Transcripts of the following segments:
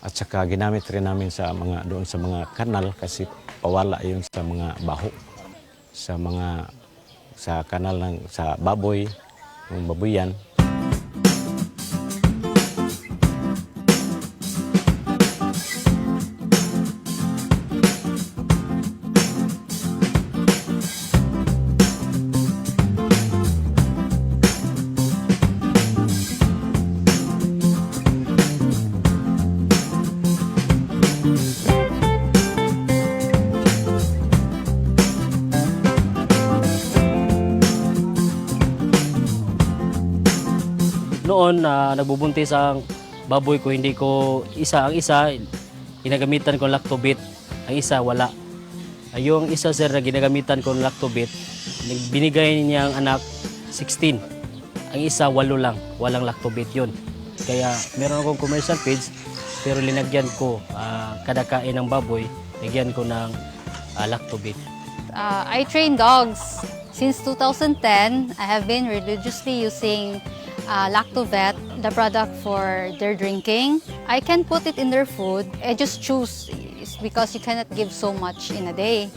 At saka ginamit rin namin sa mga doon sa mga kanal kasi pawala yun sa mga baho sa kanal sa baboy, yung babuyan. Noon nagbubuntis ang baboy ko, hindi ko ang isa ginagamitan ko lactobit, ang isa wala. Yung isa sir na ginagamitan ko lactobit, binigay niya ang anak 16. Ang isa 8 lang, walang lactobit yun. Kaya meron akong commercial page pero linagyan ko kada kain ng baboy, lagyan ko ng lactobit. I train dogs. Since 2010, I have been religiously using Lactovet, the product for their drinking. I can put it in their food. I just choose because you cannot give so much in a day.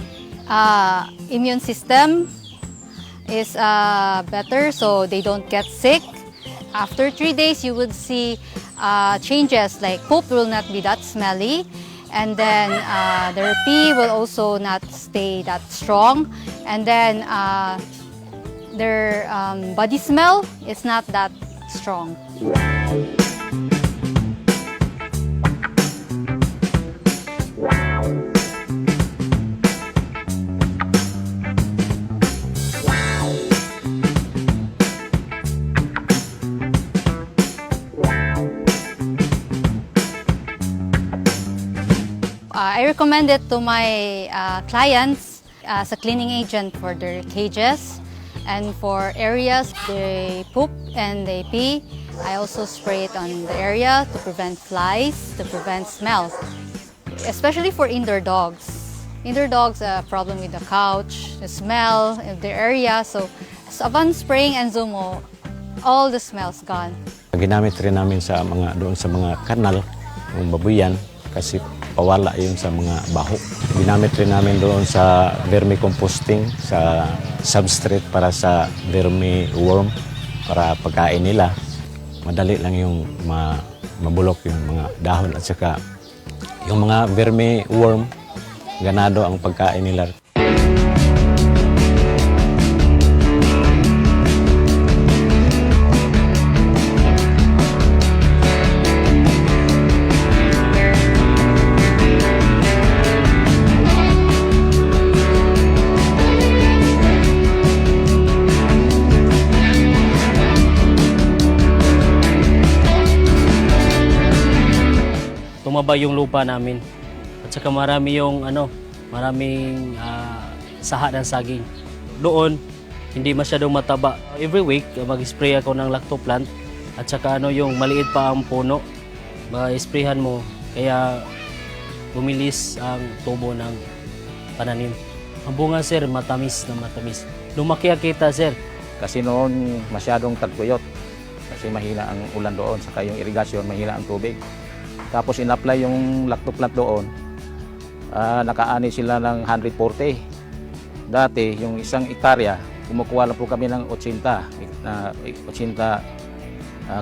Immune system is better so they don't get sick. After 3 days, you would see changes like poop will not be that smelly, and then their pee will also not stay that strong, and then their body smell is not that strong. I recommend it to my clients as a cleaning agent for their cages. And for areas they poop and they pee, I also spray it on the area to prevent flies, to prevent smell. Especially for indoor dogs. Indoor dogs have a problem with the couch, the smell of the area. So upon spraying Enzomo, all the smell's gone. Ginamit rin namin doon sa mga kanal, yung babuyan, kasi pawala yun sa mga baho. Ginamit rin namin doon sa vermicomposting, sa substrate para sa vermi-worm, para pagkain nila. Madali lang yung mabulok yung mga dahon at saka yung mga vermi-worm, ganado ang pagkain nila. Tumaba yung lupa namin. At saka maraming saha ng saging. Doon, hindi masyadong mataba. Every week, mag-spray ako ng lactoplant. At saka yung maliit pa ang puno, ma-sprayhan mo. Kaya bumilis ang tubo ng pananim. Ang bunga sir, matamis na matamis. Lumaki kita sir. Kasi noon masyadong tagtuyot. Kasi mahina ang ulan doon, saka yung irigasyon, mahina ang tubig. Tapos in-apply yung lactoplant doon, nakaani sila ng 140. Dati, yung isang hektarya, kumukuha lang po kami ng 80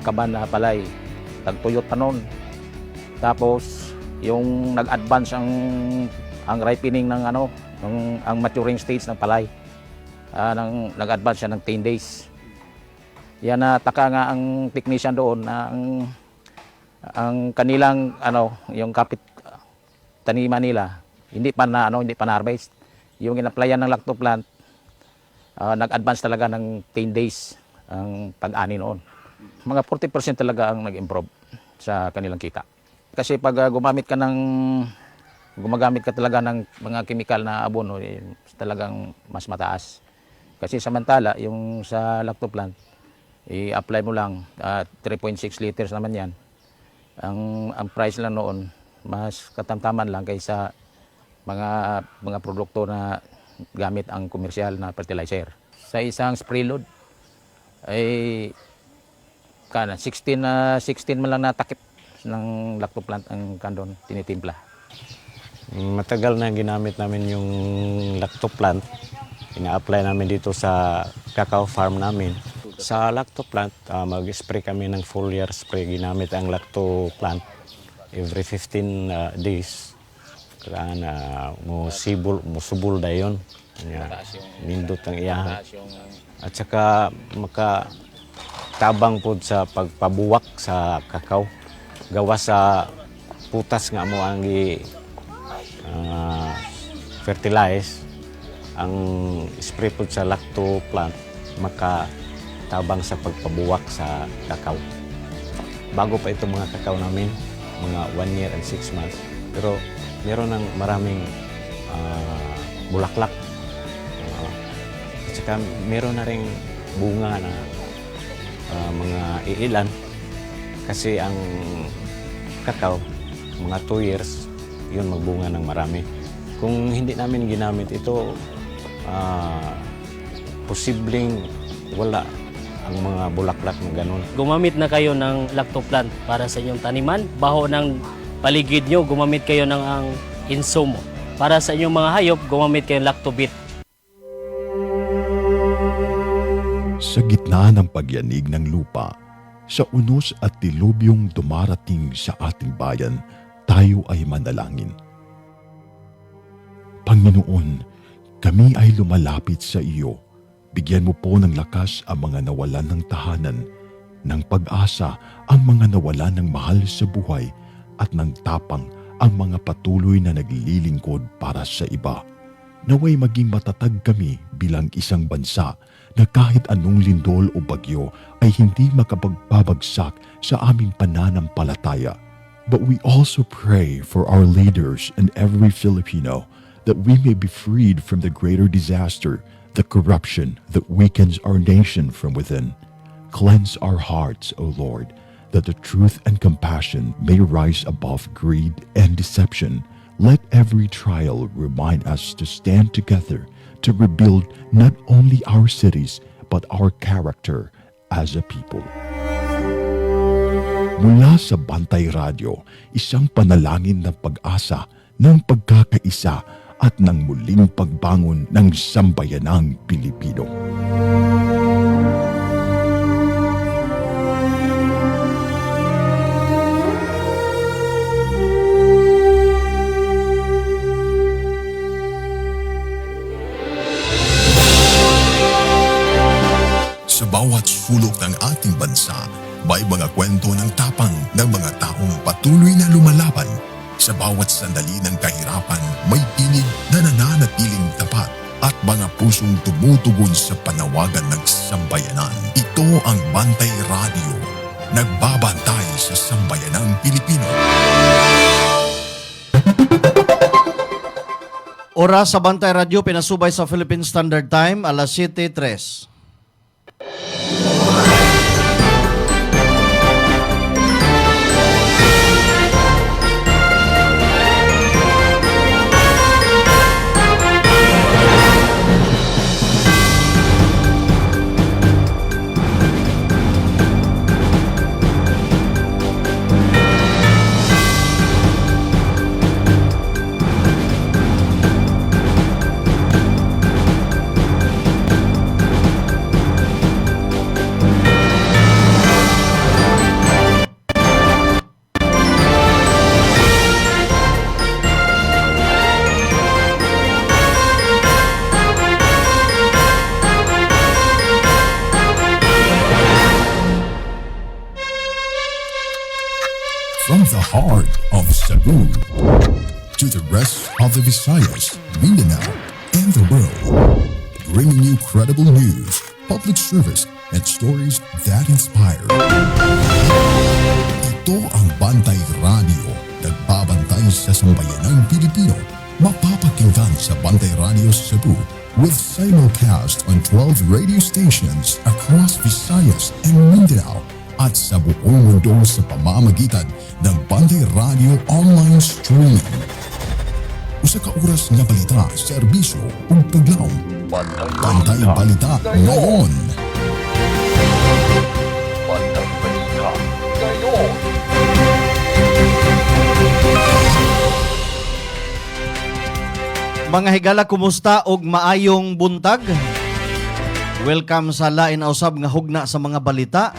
kaban na palay. Tagtuyot pa noon. Tapos, yung nag-advance ang ripening ng ang maturing stage ng palay. Nag-advance siya ng 10 days. Yan nataka nga ang technician doon na ang kanilang yung kapit taniman nila hindi pa na-harvest. Yung in-applyan ng lactoplant nag-advance talaga ng 10 days ang pag-ani noon. Mga 40% talaga ang nag-improve sa kanilang kita. Kasi pag gumagamit ka talaga ng mga chemical na abono, talagang mas mataas. Kasi samantala yung sa lactoplant i-apply mo lang 3.6 liters naman yan. Ang price lang noon, mas katamtaman lang kaysa mga produkto na gamit ang komersyal na fertilizer. Sa isang spray load, ay 16 man lang natakip ng lactoplant ang kandon tinitimpla. Matagal na ginamit namin yung lactoplant. Ina-apply namin dito sa cacao farm namin. Sa lactoplant, mag-spray kami ng foliar spray. Ginamit ang lactoplant every 15 days. Kailangan musubol na yun. Nindot ang iyahan. At saka makatabang po sa pagpabuwak sa kakao. Gawa sa putas nga mo ang fertilize. Ang spray po sa lactoplant makatabang sa pagpabuwak sa kakao. Bago pa ito mga kakao namin, mga 1 year and 6 months. Pero meron ng maraming bulaklak. At saka meron na rin bunga na mga iilan. Kasi ang kakao, mga 2 years, yun magbunga ng marami. Kung hindi namin ginamit ito, posibleng wala ang mga bulaklak na ganun. Gumamit na kayo ng lactoplant para sa inyong taniman. Baho ng paligid nyo, gumamit kayo ng ang insumo. Para sa inyong mga hayop, gumamit kayo ng lactobit. Sa gitna ng pagyanig ng lupa, sa unos at dilubyong dumarating sa ating bayan, tayo ay manalangin. Panginoon, kami ay lumalapit sa iyo. Bigyan mo po ng lakas ang mga nawalan ng tahanan, ng pag-asa ang mga nawalan ng mahal sa buhay, at ng tapang ang mga patuloy na naglilingkod para sa iba. Naway maging matatag kami bilang isang bansa na kahit anong lindol o bagyo ay hindi makapagpabagsak sa aming pananampalataya. But we also pray for our leaders and every Filipino that we may be freed from the greater disaster, the corruption that weakens our nation from within. Cleanse our hearts, O Lord, that the truth and compassion may rise above greed and deception. Let every trial remind us to stand together to rebuild not only our cities but our character as a people. Mula sa Bantay Radio, isang panalangin ng pag-asa, ng pagkakaisa at ng muling pagbangon ng sambayanang Pilipino. Sa bawat sulok ng ating bansa, may mga kwento ng tapang ng mga taong patuloy na lumalaban. Sa bawat sandali ng kahirapan, may tinig na nananatiling tapat at mga pusong tumutugon sa panawagan ng sambayanan. Ito ang Bantay Radio, nagbabantay sa sambayanang Pilipino. Oras sa Bantay Radio, pinasubay sa Philippine Standard Time, alas 7:03. From the heart of Cebu to the rest of the Visayas, Mindanao, and the world, bringing you credible news, public service, and stories that inspire. Ito ang Bantay Radio, nagbabantay sa sambayanang Pilipino. Mapapakinggan sa Bantay Radio Cebu with simulcast on 12 radio stations across Visayas and Mindanao at sa buong mundo sa pamamagitan ng Bantay Radio online streaming. Usa ka oras nga balita, serbisyo ug paglaom. Bantay Balita ngayon. Bantay Balita ngayon. Mga higala, kumusta og maayong buntag? Welcome sa lain na usab nga hugna sa mga balita.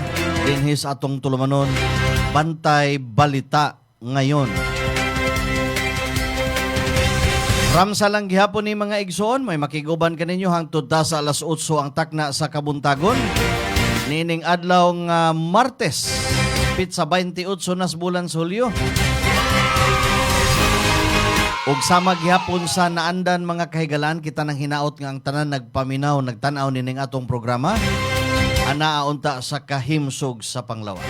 Dinhis atong tulumanon, Bantay Balita ngayon. Ramsa lang gihapon ni mga igsoon, may makiguban kaninyo hangtod ta sa alas 8 ang takna sa kabuntagon. Nining adlaw nga Martes, pit sa 28 nas bulan sa Hulyo. Ug sama gihapon sa naandan mga kahigalan, kita nang hinaot nga ang tanan nagpaminaw, nagtanaw nining atong programa. Anaa unta sa kahimsog sa panglawas.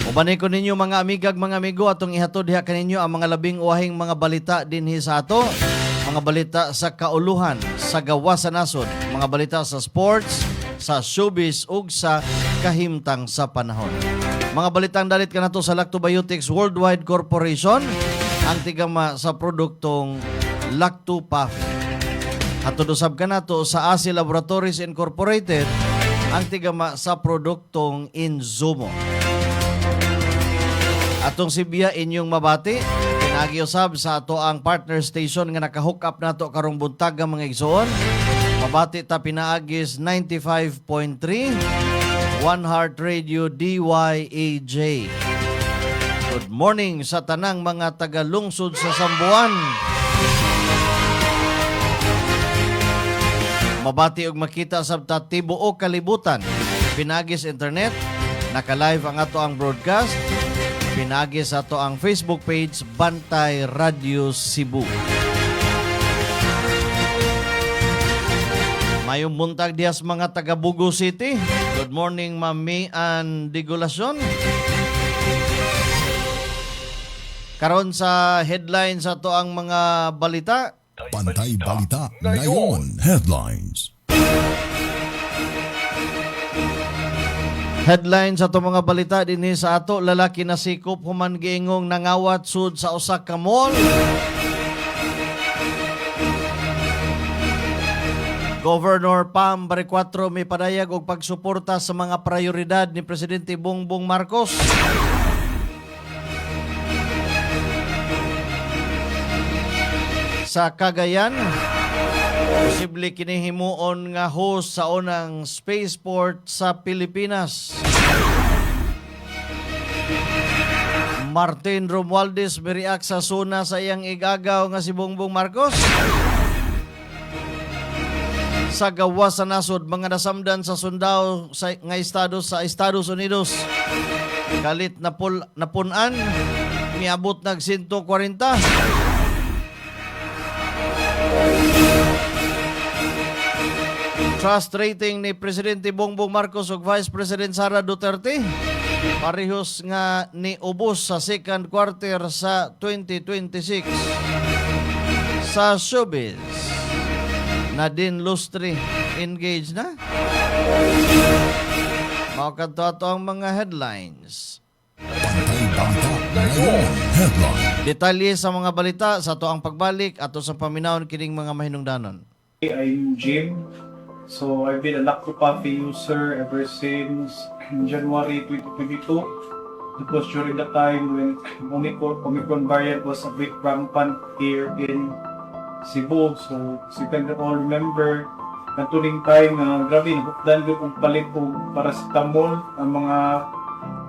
Ubanay ko ninyo mga amigag, mga amigo, atong ihatod diha kaninyo ang mga labing uwahing mga balita dinhi sa ato. Mga balita sa kauluhan, sa gawa sa nasod, mga balita sa sports, sa showbiz ug sa kahimtang sa panahon. Mga balitang dalit ka na to sa Lactobiotics Worldwide Corporation, ang tigama sa produktong Lactopath. At tudusab ka na to sa ASI Laboratories Incorporated, ang tigama sa produktong Inzumo. Atong Sibya inyong mabati, pinagiusab sa ato ang partner station nga nakahook up na to karong buntag ang mga igsoon. Mabati ta pinaagis 95.3 One Heart Radio DYAJ. Good morning sa tanang mga taga-lungsod sa Sambuan. Mabati og makita sa tibuok kalibutan. Pinagis internet, naka-live ang ato ang broadcast. Pinagis ato ang Facebook page Bantay Radio Cebu. Mayong buntag dias mga taga Bugo City. Good morning, Mami and Digulacion. Karon sa headlines ato ang mga balita. Bantay Balita ngayon. Headlines. Headlines ato mga balita dinhi sa ato, lalaki na sikop human giingong nangawat sud sa usa ka mall. Governor Pam Baricuatro may padayag og pagsuporta sa mga prioridad ni Presidente Bongbong Marcos. Sa Cagayan, posible kinihimuon nga host sa unang spaceport sa Pilipinas. Martin Romualdez biriak sa suna sa iyang igagaw nga si Bongbong Marcos. Sa gawa sa nasod, mga nasamdan sa sundao sa nga estado sa Estados Unidos. Galit na napunan, miabot nag 140. Trust rating ni Presidente Bongbong Marcos ug Vice President Sara Duterte parehos nga ni ubos sa second quarter sa 2026. Sa showbiz, Nadine Lustre engaged na. Mao kadto ato ang mga headlines. Bantay Balita ngayon. Headline. Detalye sa mga balita sa ato ang pagbalik ato sa paminawon kining mga mahinungdanon. I'm Jim. So I've been a Lactopath user ever since January 2022. It was during the time when Omicron variant was a bit rampant here in Cebu. So as you can all remember, natuling time na grabe, nabukdan ko kung palit ko paracetamol ang mga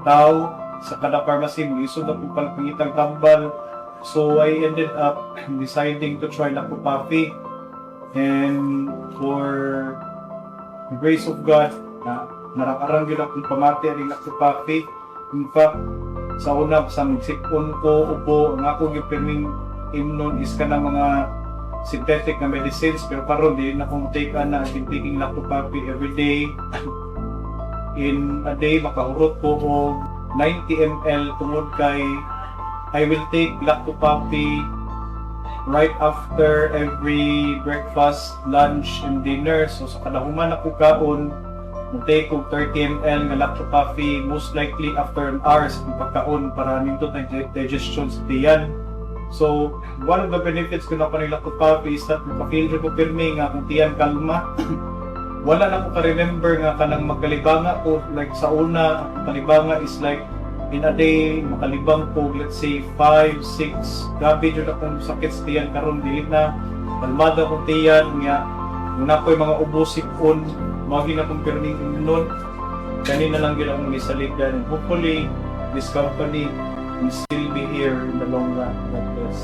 tao sa kada pharmacy. Isod na kung pangitang tambal. So I ended up deciding to try Lactopathy. And for the grace of God, narakarang yun akong pamati ang Lactopathy. In fact, sa una, sa magsipon ko, upo, ang ako yung perming imnon is ka na mga synthetic na medicines, pero karon di na kung take na I've been taking Lactopathy every day. In a day, makahurot ko o 90 ml tungod kay I will take Lactopathy right after every breakfast, lunch, and dinner. So sa kadahuman ako kaon, mag-take og 30 ml nga Lactopathy, most likely after an hour sa pagkaon para nindot ang digestion sa tiyan. So, one of the benefits ko na pa ng Lactopathy is that mapafeel ko pirmi nga kung tiyan kalma. Wala na ko ka-remember nga kanang magkalibanga ko, like sa una, ang kalibanga is like in a day, makalibang po, let's say, 5, 6. Gabi dyan akong sakit sa tiyan karon dili na. Kalmada akong tiyan nga. Muna ko yung mga ubosipon, maging akong perning nun. Kanina lang yun akong isaligan. Hopefully, this company will still be here in the long run like this.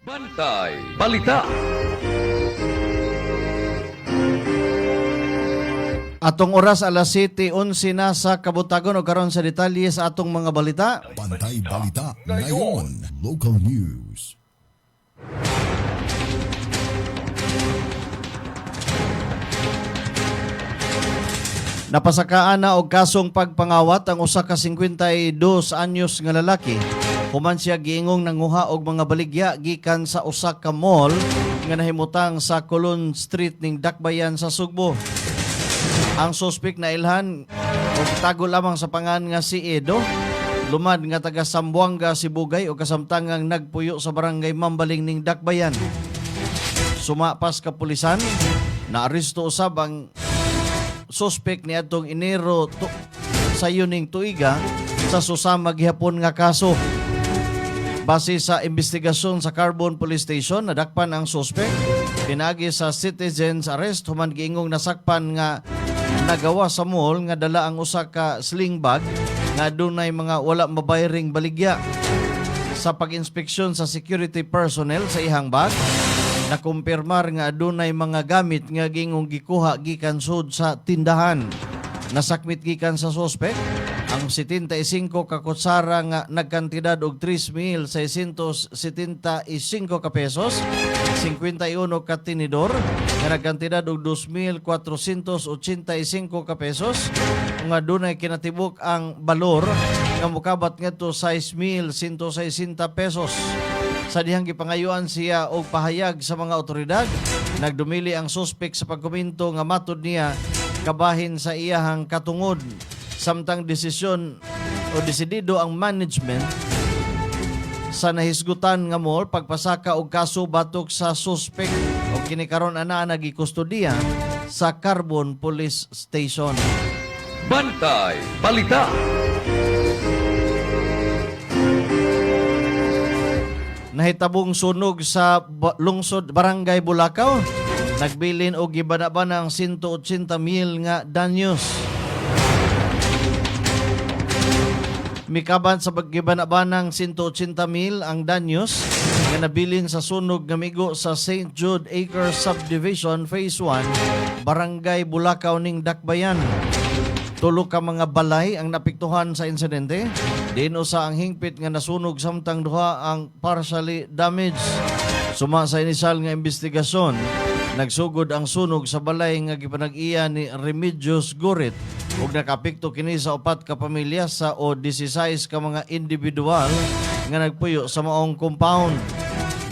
Bantay Balita. Atong oras alas 7:11 na sa kabutagon o karon sa detalye sa atong mga balita. Bantay Balita ngayon. Local News. Napasakaan na og kasong pagpangawat ang usa ka 52 anyos nga lalaki. Human siya giingong nanguha og mga baligya gikan sa usa ka mall nga nahimutang sa Colon Street ning Dakbayan sa Sugbo. Ang suspek na ilhan og tago lamang sa pangan nga si Edo, lumad nga taga Sambuanga, Sibugay o kasamtangang nagpuyo sa barangay Mambaling ning Dakbayan. Sumapas kapulisan, naaresto usab ang suspek ni atong Enero sa yuning tuiga sa susama gihapon nga kaso. Base sa investigasyon sa Carbon Police Station, nadakpan ang suspek, pinagi sa citizen's arrest human giingong nasakpan nga nagawa sa mall nga dala ang usa ka sling bag nga dunay mga wala mabayring baligya. Sa pag-inspeksyon sa security personnel sa ihang bag, nakumpirmar nga adunay mga gamit nga gingong gikuha gikan sud sa tindahan. Nasakmit gikan sa suspek ang 75 ka kutsara nga nagkantidad og 3,675 ka pesos, 51 ka tinidor nga nagkantidad og 2,485 ka pesos nga dunay kinatibuk ang balor nga mokabat ngadto 6,160 pesos. Sa dihang gipangayuan siya og pahayag sa mga otoridad, nagdumili ang suspek sa pagkomento nga matud niya kabahin sa iyahang katungod. Samtang desisyon o desidido ang management sa nahisgutan nga mall pagpasaka og kaso batok sa suspek o kinikaron ana nagikustudiya sa Carbon Police Station. Bantay Balita. Nahitabong sunog sa lungsod Barangay Bulacau. Nagbilin og gibana-banang 180,000 nga danyos. Mikaban sa paggibana-banang 180,000 ang danyos nga nabilin sa sunog nga migo sa St. Jude Acres Subdivision Phase 1, Barangay Bulacau ning Dakbayan. Tulo ka mga balay ang napiktuhan sa insidente. Diin usa ang hingpit nga nasunog samtang duha ang partially damaged. Suma sa inisyal nga investigasyon, nagsugod ang sunog sa balay nga gipanag-iya ni Remedios Gurit ug nakapikto kini sa 4 ka pamilya sa o 16 ka mga individual nga nagpuyo sa maong compound.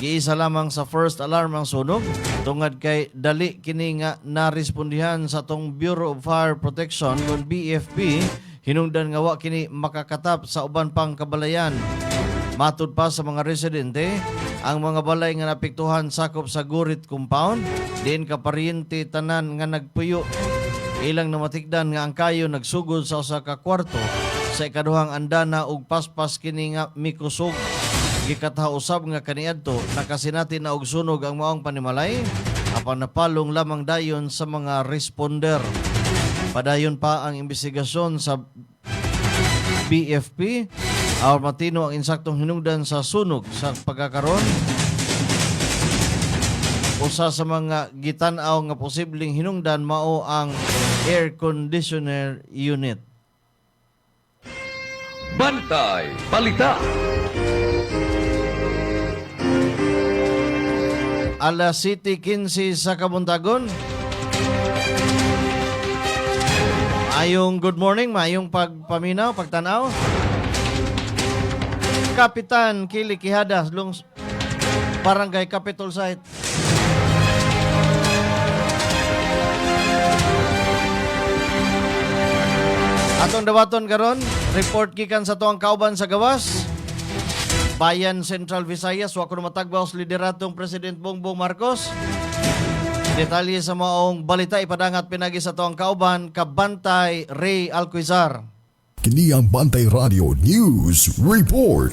Giisa lamang sa first alarm ang sunog tungod kay dali kini nga narespondihan sa tong Bureau of Fire Protection kon BFP, hinungdan nga wa kini makakatap sa uban pang kabalayan. Matud pa sa mga residente, ang mga balay nga napiktuhan sakop sa Gurit compound, diin ka paryente tanan nga nagpuyo. Ilang namatikdan nga ang kayo nagsugod sa usa ka kwarto sa ikaduhang andana ug paspas kini nga mikusog. Gikatha usab nga kaniadto nakasinati na og sunog ang maong panimalay apan napalong lamang dayon sa mga responder. Padayon pa ang investigasyon sa BFP aron matino ang insaktong hinungdan sa sunog sa pagkakaron. Usa sa mga gitan-aw nga posibleng hinungdan mao ang air conditioner unit. Bantay Balita. Alas 7:15 sa Kabuntagon. Ayong good morning, mayong pagpaminaw, pagtanaw. Kapitan Kili Quijada, Barangay Capitol Site. Atong dawaton karon, report gikan sa tuang kauban sa gawas. Bayan Central Visayas, wa kuno matagbaw sa lideratong President Bongbong Marcos. Detalye sa maong balita ipadangat pinagi sa tuang kauban kabantay Ray Alquizar. Kini ang Bantay Radio News Report.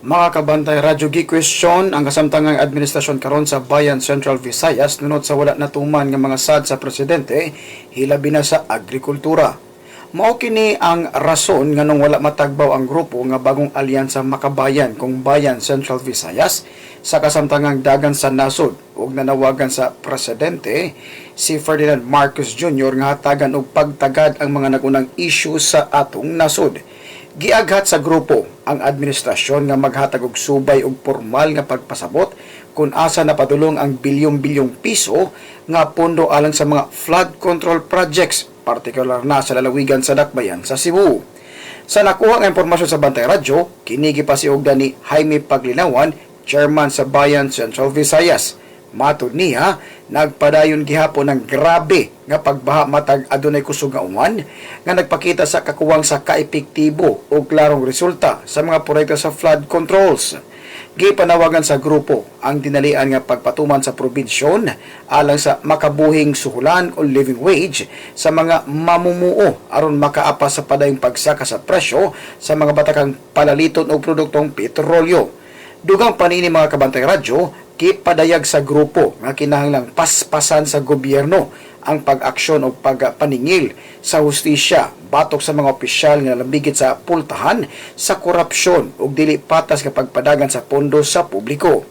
Mga kabantay, Radyo G question ang kasamtangang administrasyon karon sa Bayan Central Visayas nunod sa wala natuman nga mga sad sa presidente hilabi na sa agrikultura. Mao kini ang rason nganong wala matagbaw ang grupo nga bagong alyansa makabayan kung Bayan Central Visayas sa kasamtangang dagan sa nasod ug nanawagan sa presidente si Ferdinand Marcos Jr. nga hatagan og pagtagad ang mga nagunang issue sa atong nasod. Giaghat sa grupo ang administrasyon nga maghatag og subay og formal nga pagpasabot kung asa napadulong ang bilyong-bilyong piso nga pondo alang sa mga flood control projects, partikular na sa lalawigan sa Dakbayan sa Cebu. Sa nakuha nga impormasyon sa Bantay Radyo, kini gipasiugda ni Jaime Paglinawan, chairman sa Bayan Central Visayas. Matud niya, nagpadayon gihapon ng grabe nga pagbaha matag adunay kusog nga uwan nga nagpakita sa kakuwang sa kaepektibo o klarong resulta sa mga proyekto sa flood controls. Gipanawagan sa grupo ang dinalian nga pagpatuman sa probinsyon alang sa makabuhing suhulan o living wage sa mga mamumuo aron makaapas sa padayong pagsaka sa presyo sa mga batakang palaliton o produktong petrolyo. Dugang panini mga kabantay radyo, kipadayag sa grupo nga kinahanglang paspasan sa gobyerno ang pag-aksyon o pagpaningil sa hustisya batok sa mga opisyal nga labigit sa pultahan sa korupsyon ug dili patas nga pagpadagan sa pondo sa publiko.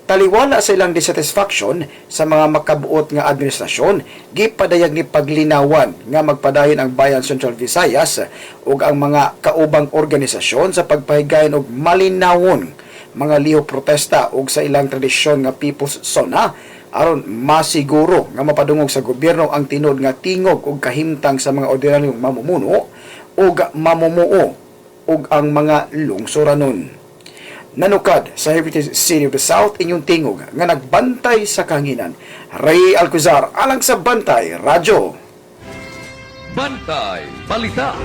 Taliwala sa ilang dissatisfaction sa mga makabuot nga administrasyon, gipadayag ni paglinawan nga magpadayon ang Bayan Central Visayas ug ang mga kaubang organisasyon sa pagpahigayon og malinawon mga liho protesta ug sa ilang tradisyon nga People's Sona aron masiguro nga mapadungog sa gobyerno ang tinod nga tingog ug kahimtang sa mga ordinaryong mamumuno ug mamumuo ug ang mga lungsuranon. Nanukad sa Heritage City of the South inyong tingog nga nagbantay sa kahanginan. Ray Alquizar alang sa Bantay Radyo. Bantay Balita.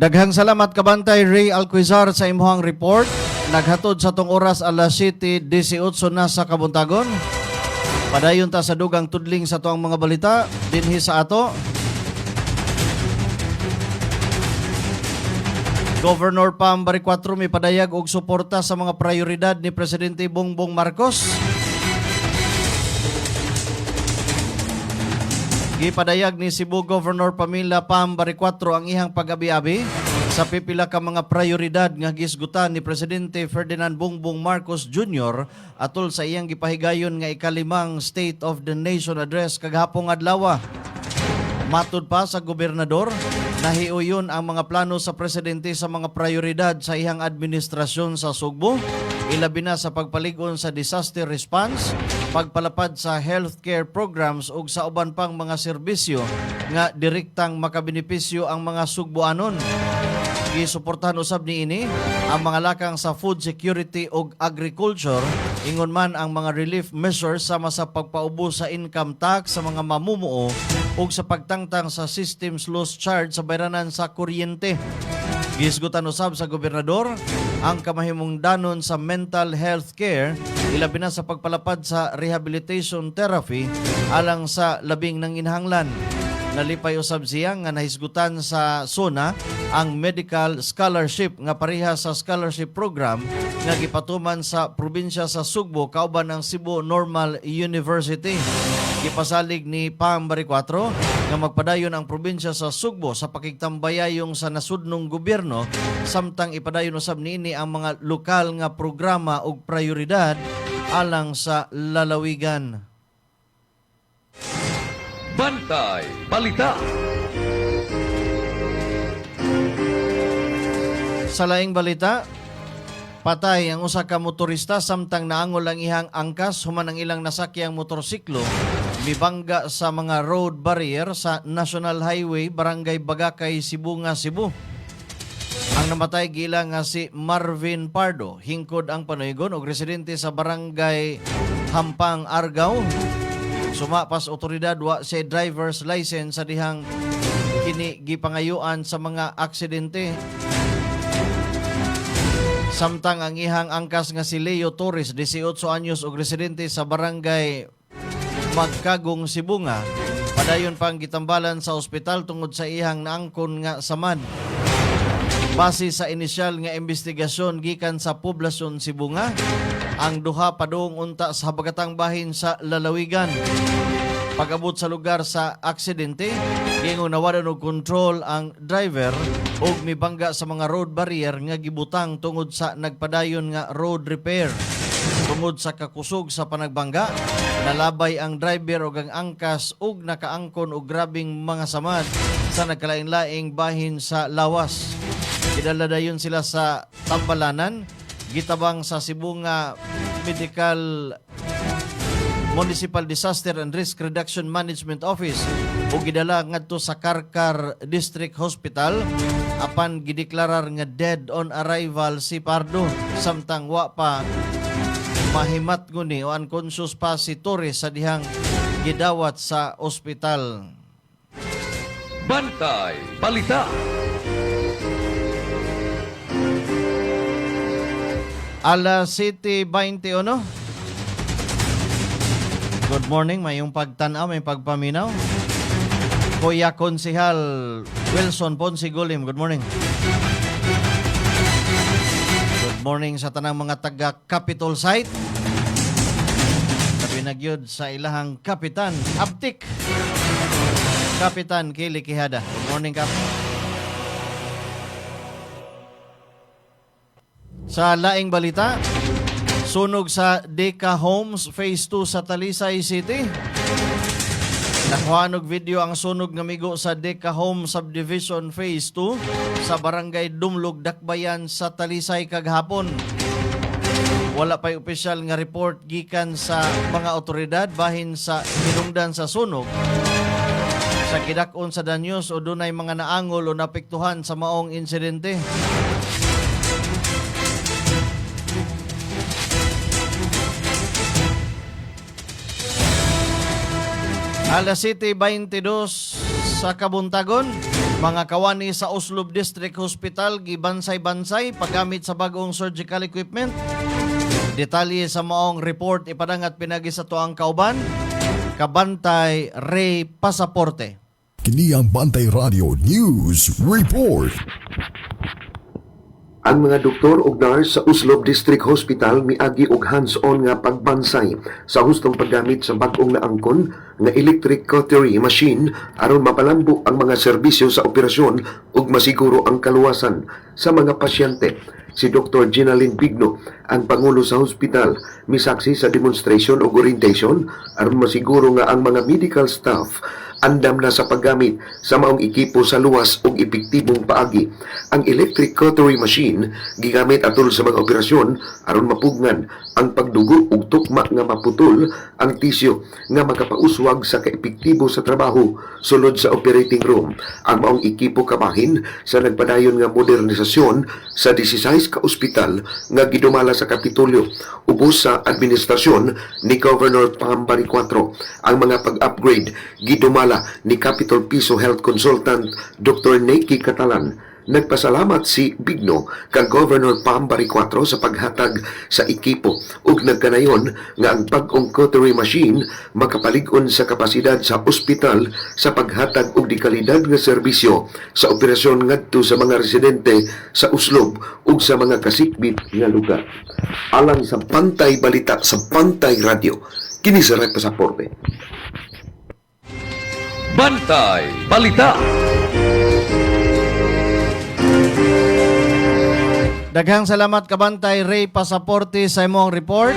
Daghang salamat kabantay Ray Alquizar sa imuhang report. Naghatod sa tong oras alas 7:18 na sa kabuntagon. Padayon ta sa dugang tudling sa tuang mga balita dinhi sa ato. Governor Pam Baricuatro may padayag og suporta sa mga prioridad ni Presidente Bongbong Marcos. Gipadayag ni Cebu Governor Pamela Pam Baricuatro ang ihang pag-abi-abi sa pipila ka mga prioridad nga gisgutan ni Presidente Ferdinand Bongbong Marcos Jr. atol sa iyang gipahigayon nga ikalimang State of the Nation Address kagahapong adlaw. Matud pa sa gobernador, nahiuyon ang mga plano sa presidente sa mga prioridad sa ihang administrasyon sa Sugbo, ilabi na sa pagpaligon sa disaster response, pagpalapad sa healthcare programs ug sa uban pang mga serbisyo nga direktang makabenepisyo ang mga Sugboanon. Gisuportahan usab niini ang mga lakang sa food security ug agriculture, ingon man ang mga relief measures sama sa pagpaubos sa income tax sa mga mamumuo ug sa pagtangtang sa systems loss charge sa bayranan sa kuryente. Gisgutan usab sa gobernador ang kamahimungdanon sa mental health care, ilabi na sa pagpalapad sa rehabilitation therapy alang sa labing nanginhanglan. Nalipay usab siya nga nahisgutan sa SONA ang medical scholarship nga pareha sa scholarship program nga gipatuman sa probinsya sa Sugbo kauban ng Cebu Normal University. Gipasalig ni Pam Baricuatro nga magpadayon ang probinsya sa Sugbo sa pakigtambayayong sa nasudnong gobyerno samtang ipadayon usab niini ang mga lokal nga programa ug prioridad alang sa lalawigan. Bantay Balita. Sa laing balita, patay ang usa ka motorista samtang naangol ang ihang angkas human ang ilang nasakyang motorsiklo mibangga sa mga road barrier sa National Highway Barangay Bagakay, Cebu nga Cebu. Ang namatay gila nga si Marvin Pardo, hingkod ang panuygon og residente sa Barangay Hampang, Argao. Sumapas otoridad wa siya driver's license sa dihang kini gipangayuan sa mga aksidente. Samtang ang ihang angkas nga si Leo Torres, 18 anyos ug residente sa barangay Magkagong, Sibunga, padayon pang gitambalan sa ospital tungod sa ihang naangkon nga samad. Base sa inisyal nga investigasyon gikan sa poblasyon Sibunga, ang duha padung unta sa habagatang bahin sa lalawigan. Pag-abot sa lugar sa aksidente, gingon nawalan og control ang driver ug mibangga sa mga road barrier nga gibutang tungod sa nagpadayon nga road repair. Tungod sa kakusog sa panagbangga, nalabay ang driver ug ang angkas ug nakaangkon og grabing mga samad sa nagkalain-laing bahin sa lawas. Kidala dayon sila sa tambalanan, gitabang sa Sibunga Medical Municipal Disaster and Risk Reduction Management Office o gidala ngadto sa Karkar District Hospital apan gideklarar nga dead on arrival si Pardo, samtang wa pa mahimat nguni o unconscious pa si Torres sa dihang gidawat sa ospital. Bantay Balita. Alas 7:21. Good morning, mayong pagtanaw, may pagpaminaw. Kuya Konsehal Wilson Ponce Golim, good morning. Good morning sa tanang mga taga Capitol site. Kapinagyod sa ilahang Kapitan Aptik, Kapitan Kili Quijada. Good morning, Kap. Sa laing balita, sunog sa Deka Homes Phase 2 sa Talisay City. Nakuha og video ang sunog nga migo sa Deka Home Subdivision Phase 2 sa Barangay Dumlog, Dakbayan sa Talisay kaghapon. Wala pa'y opisyal nga report gikan sa mga otoridad bahin sa hinungdan sa sunog. Sa kidakon sa danyos o dunay mga naangol o napektuhan sa maong insidente. Alas 7:22 sa Kabuntagon, mga kawani sa Uslob District Hospital gibansay-bansay paggamit sa bagong surgical equipment. Detalye sa maong report ipadangat pinagi sa tuang kauban, Kabantay Ray Pasaporte. Kini ang Bantay Radio News Report. Ang mga doktor ug nurse sa Uslob District Hospital miagi og hands-on nga pagbansay sa hustong paggamit sa bag-ong naangkon nga electric cautery machine aron mapalambo ang mga serbisyo sa operasyon ug masiguro ang kaluwasan sa mga pasyente. Si Dr. Ginaline Bigno, ang pangulo sa hospital, misaksi sa demonstration ug orientation aron masiguro nga ang mga medical staff andam na sa paggamit sa maong ekipo sa luwas ug epektibong paagi. Ang electric cautery machine gigamit atol sa mga operasyon aron mapugnan ang pagdugo ug tukma nga maputol ang tisyo nga makapauswag sa kaepektibo sa trabaho sulod sa operating room. Ang maong ekipo kabahin sa nagpadayon nga modernisasyon sa 16 ka ospital nga gidumala sa Kapitolyo ubos sa administrasyon ni Governor Pambari 4. Ang mga pag-upgrade gidumala ni Capital Piso Health Consultant Dr. Neki Catalan. Nagpasalamat si Bigno kang Governor Pambari 4 sa paghatag sa ekipo ug nagkanayon nga ang bag-ong cautery machine makapalig-on sa kapasidad sa ospital sa paghatag og dekalidad nga serbisyo sa operasyon ngadto sa mga residente sa Uslob ug sa mga kasikbit nga lugar. Alang sa Bantay Balita sa Bantay Radio, kini si Ray Pasaporte. Bantay Balita. Daghang salamat Kabantay Ray Pasaporte sa imong report.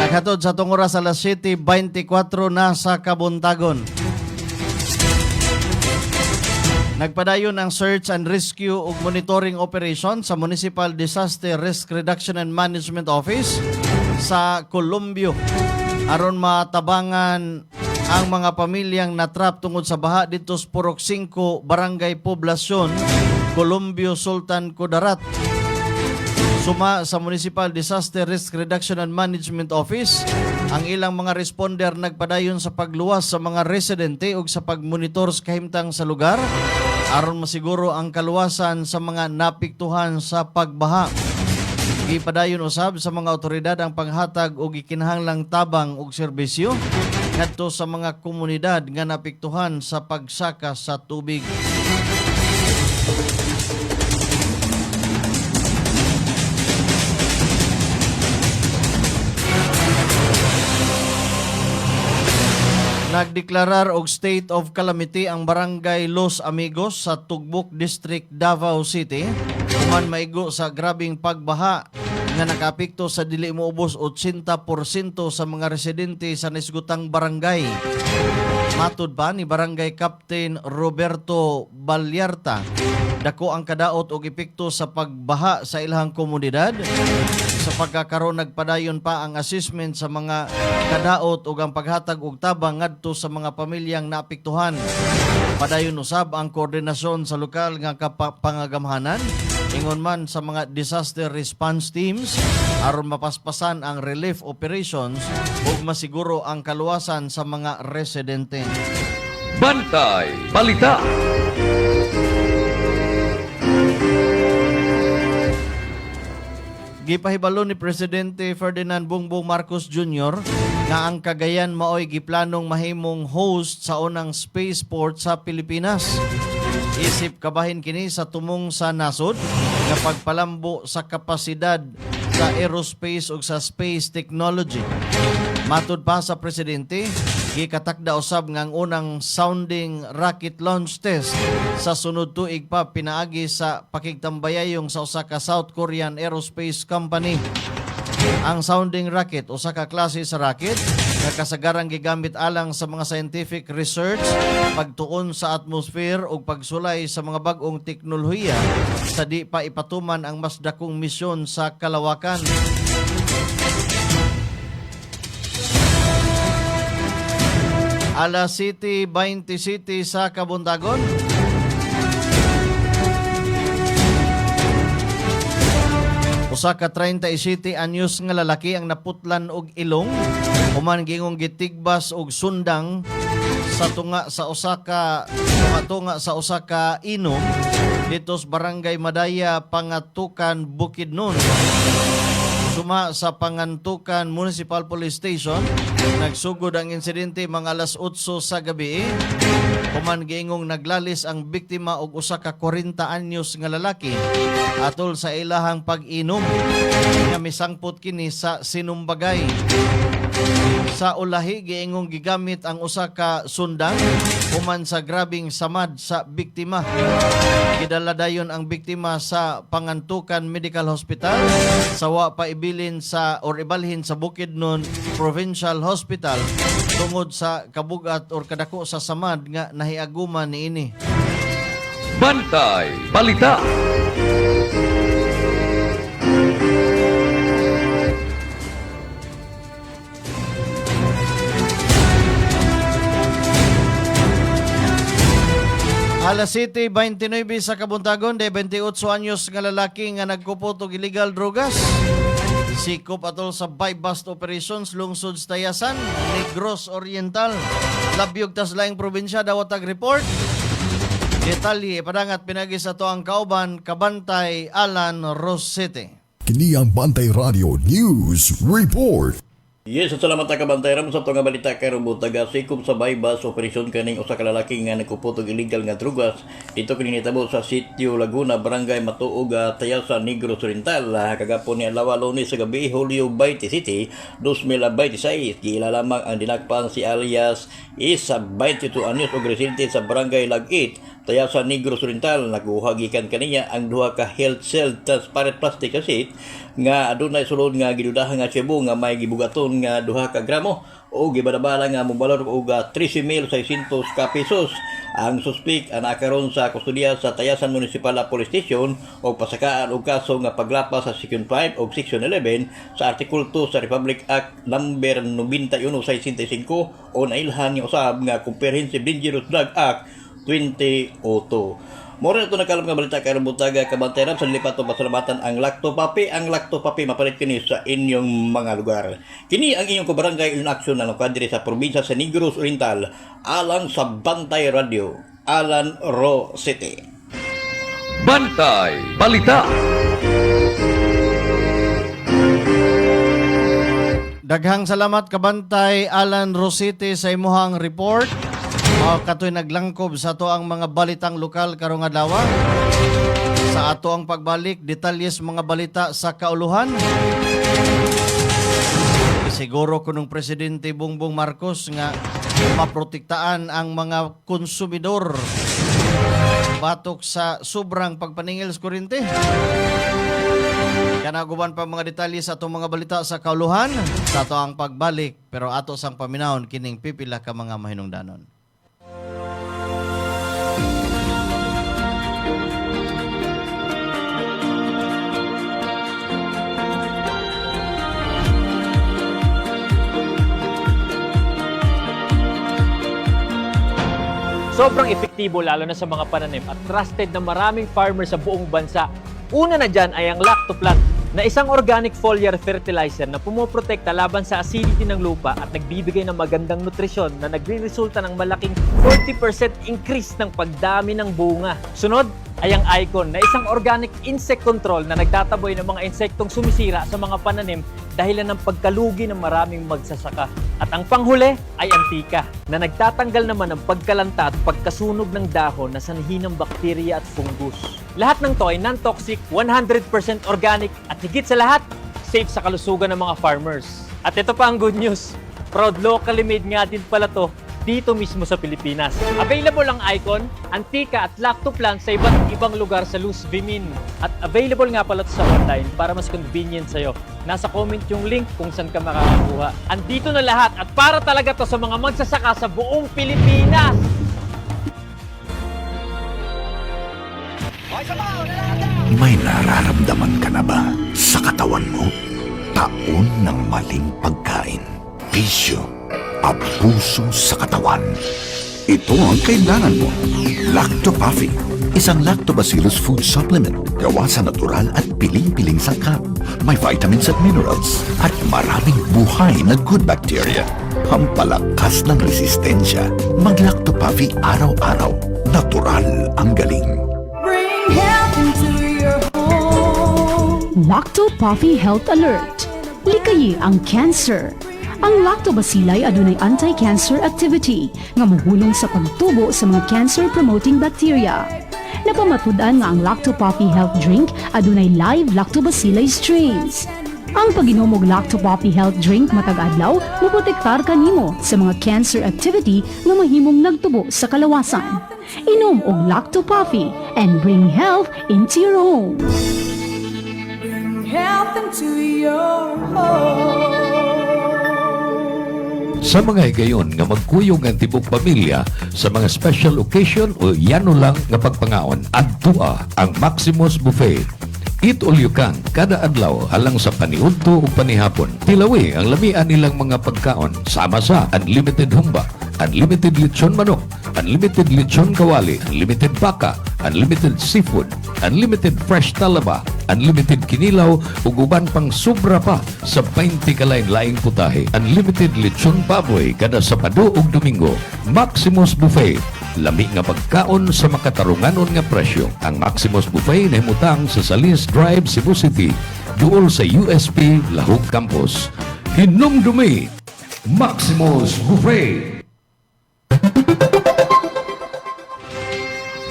Naghatod sa tong oras alas 7:24 na sa Kabuntagon. Nagpadayon ang search and rescue ug monitoring operation sa Municipal Disaster Risk Reduction and Management Office sa Columbio aron matabangan ang mga pamilyang natrap tungod sa baha dito sa Purok 5, Barangay Poblasyon, Columbio, Sultan Kudarat. Suma sa Municipal Disaster Risk Reduction and Management Office, ang ilang mga responder nagpadayon sa pagluwas sa mga residente ug sa pagmonitor sa kahimtang sa lugar aron masiguro ang kaluwasan sa mga napiktuhan sa pagbaha. Gipadayon usab sa mga otoridad ang panghatag og gikinahanglang tabang ug serbisyo ngadto sa mga komunidad nga napiktuhan sa pagsaka sa tubig. Nagdeklarar og state of calamity ang barangay Los Amigos sa Tugbok District, Davao City human maigo sa grabing pagbaha nga nakapikto sa dili moubos 80% sa mga residente sa nasgutang barangay. Matud pa ni Barangay Captain Roberto Balyarta, dako ang kadaot og epekto sa pagbaha sa ilahang komunidad. Sa pagkakaroon nagpadayon pa ang assessment sa mga kadaot ug ang paghatag og tabang ngadto sa mga pamilyang naapektuhan. Padayon usab ang koordinasyon sa lokal nga pangagamhanan ingon man sa mga disaster response teams aron mapaspasan ang relief operations ug masiguro ang kaluwasan sa mga residente. Bantay Balita. Gipahibalo ni Presidente Ferdinand Bongbong Marcos Jr. nga ang Cagayan maoy giplanong mahimong host sa unang spaceport sa Pilipinas. Isip kabahin kini sa tumong sa nasod nga pagpalambo sa kapasidad sa aerospace ug sa space technology. Matud pa sa Presidente, gikatakda usab nga ang unang sounding rocket launch test sa sunod tuig pa pinaagi sa pakigtambayayong sa usa ka South Korean aerospace company. Ang sounding rocket, usa ka klase sa rocket nga kasagarang gigamit alang sa mga scientific research, pagtuon sa atmosphere ug pagsulay sa mga bag-ong teknolohiya sa di pa ipatuman ang mas dakong misyon sa kalawakan. Alas City 20 City sa Kabuntagon. Usa ka 37 anyos nga lalaki ang naputlan og ilong human gingong gitigbas og sundang sa tunga sa usa ka inom dito sa Barangay Madaya, Pangatukan, Bukidnon. Suma sa Pangantukan Municipal Police Station, nagsugod ang insidente mga alas 8 sa gabi. Human giingong naglalis ang biktima og usa ka 40 anyos nga lalaki atol sa ilahang pag-inom nga misangpot kini sa sinumbagay. Sa ulahi giingong gigamit ang usa ka sundang human sa grabing samad sa biktima. Gidala dayon ang biktima sa Pangantukan Medical Hospital, sawa pa ibalhin sa Bukidnon Provincial Hospital tungod sa kabugat or kadako sa samad nga nahiaguman niini. Bantay Balita. Alas City 29 sa Kabuntagon, de 28 anyos nga lalaki nga nagkupot og illegal drogas. Sikop atol sa buy-bust operations lungsod sa Tayasan, Negros Oriental. Labyog tas laing probinsya dawatag report. Detalye padangat pinagi sa to ang kauban Kabantay Alan Rosete. Kini ang Bantay Radio News Report. Yes, salamat ta kabantay ram sa to nga balita karon butaga sikop sa buy-bust operasyon kaning usa ka lalaki nga nagkupot og illegal nga drugas dito kini nitabo sa Sitio Laguna, Barangay Matuog, Tayasan, Negros Oriental. Kagapon ni adlaw Lunes sa gabi, Hulyo 20 City 2026. Giila lamang ang dinakpan si alias Isa 22 anyos og residente sa Barangay Lagit, Tayasan, Negros Oriental. Naguha gikan kaniya ang duha ka health cell transparent plastic cassette nga adunay sulod nga gidudahan nga tsebo nga may gibugaton nga 2 ka gramo o gibadabala nga mobalor og 13,600 ka pesos. Ang suspek anakaron sa kustudiya sa Tayasan Municipal Police Station o pasakaan og kaso nga paglapas sa Section 5 o Section 11 sa Article 2 sa Republic Act number 91/65 o nailhan nga usab nga Comprehensive Dangerous Drug Act 2002. Moro na ito nakalam nga balita karong buntaga kabantayan sa nilipat o pasalamatan ang Lactopapi. Ang Lactopapi mapalit kini sa inyong mga lugar. Kini ang inyong kabarangay in action na lokadiri sa probinsya sa Negros Oriental alang sa Bantay Radio, Alan Ro City. Bantay Balita. Daghang salamat kabantay Alan Rosite sa imuhang report. Katoy naglangkob sa ato ang mga balitang lokal karong adlaw. Sa ato ang pagbalik, detalyes mga balita sa kauluhan. Siguro kunong Presidente Bongbong Marcos nga maprotektaan ang mga konsumidor batok sa sobrang pagpaningil sa kuryente. Kanaguban pa mga detalye sa atong mga balita sa kauluhan sa ato ang pagbalik, pero ato sang paminahon kining pipila ka mga mahinungdanon. Sobrang epektibo lalo na sa mga pananim at trusted na maraming farmers sa buong bansa. Una na dyan ay ang Lactoplant na isang organic foliar fertilizer na pumoprotekta laban sa acidity ng lupa at nagbibigay ng magandang nutrisyon na nagre-resulta ng malaking 40% increase ng pagdami ng bunga. Sunod ay ang Icon na isang organic insect control na nagtataboy ng mga insektong sumisira sa mga pananim dahilan ng pagkalugi ng maraming magsasaka. At ang panghuli ay Antika na nagtatanggal naman ng pagkalanta at pagkasunog ng dahon na sanhi ng bakterya at fungus. Lahat ng to ay non-toxic, 100% organic at higit sa lahat, safe sa kalusugan ng mga farmers. At ito pa ang good news, proud locally made nga din pala to dito mismo sa Pilipinas. Available ang Icon, Antika at Lactoplant sa iba't ibang lugar sa Luz Vimin. At available nga pala sa online para mas convenient sa'yo. Nasa comment yung link kung saan ka makakakuha. Andito na lahat at para talaga to sa mga magsasaka sa buong Pilipinas. May nararamdaman ka na ba sa katawan mo? Taon ng maling pagkain, bisyo, abuso sa katawan. Ito ang kailangan mo. Lactopafi, isang lactobacillus food supplement gawa sa natural at piling-piling sangkap. May vitamins at minerals at maraming buhay na good bacteria. Pampalakas ng resistensya. Mag-Lactopafi araw-araw. Natural ang galing. Bring health into your home. Lactopafi Health Alert. Likayi ang cancer. Ang lactobacilli adunay anti-cancer activity nga mohulong sa pagtubo sa mga cancer-promoting bacteria. Napamatud-an nga ang Lactopafi Health Drink adunay live lactobacilli strains. Ang pag-inom og Lactopafi Health Drink matag adlaw moprotektar kanimo sa mga cancer activity nga mahimong nagtubo sa kalawasan. Inom og Lactopafi and bring health into your home. Bring health into your home. Sa mga higayon nga magkuyog ang tibok pamilya sa mga special occasion o yano lang nga pagpangaon, adtua ang Maximus Buffet. Eat all you can kada adlaw alang sa paniudto ug panihapon. Tilawi ang lamian nilang mga pagkaon sama sa unlimited humba, unlimited lechon manok, unlimited lechon kawali, unlimited baka, unlimited seafood, unlimited fresh talaba, unlimited kinilaw ug uban pang sobra pa sa 20 kalain-laing putahe. Unlimited lechon baboy kada Sabado ug Domingo. Maximus Buffet. Lami nga pagkaon sa makatarunganon nga presyo. Ang Maximus Buffet na himutang sa Salis Drive, Cebu City, duol sa USP Lahug Campus. Hinumdumi, Maximus Buffet.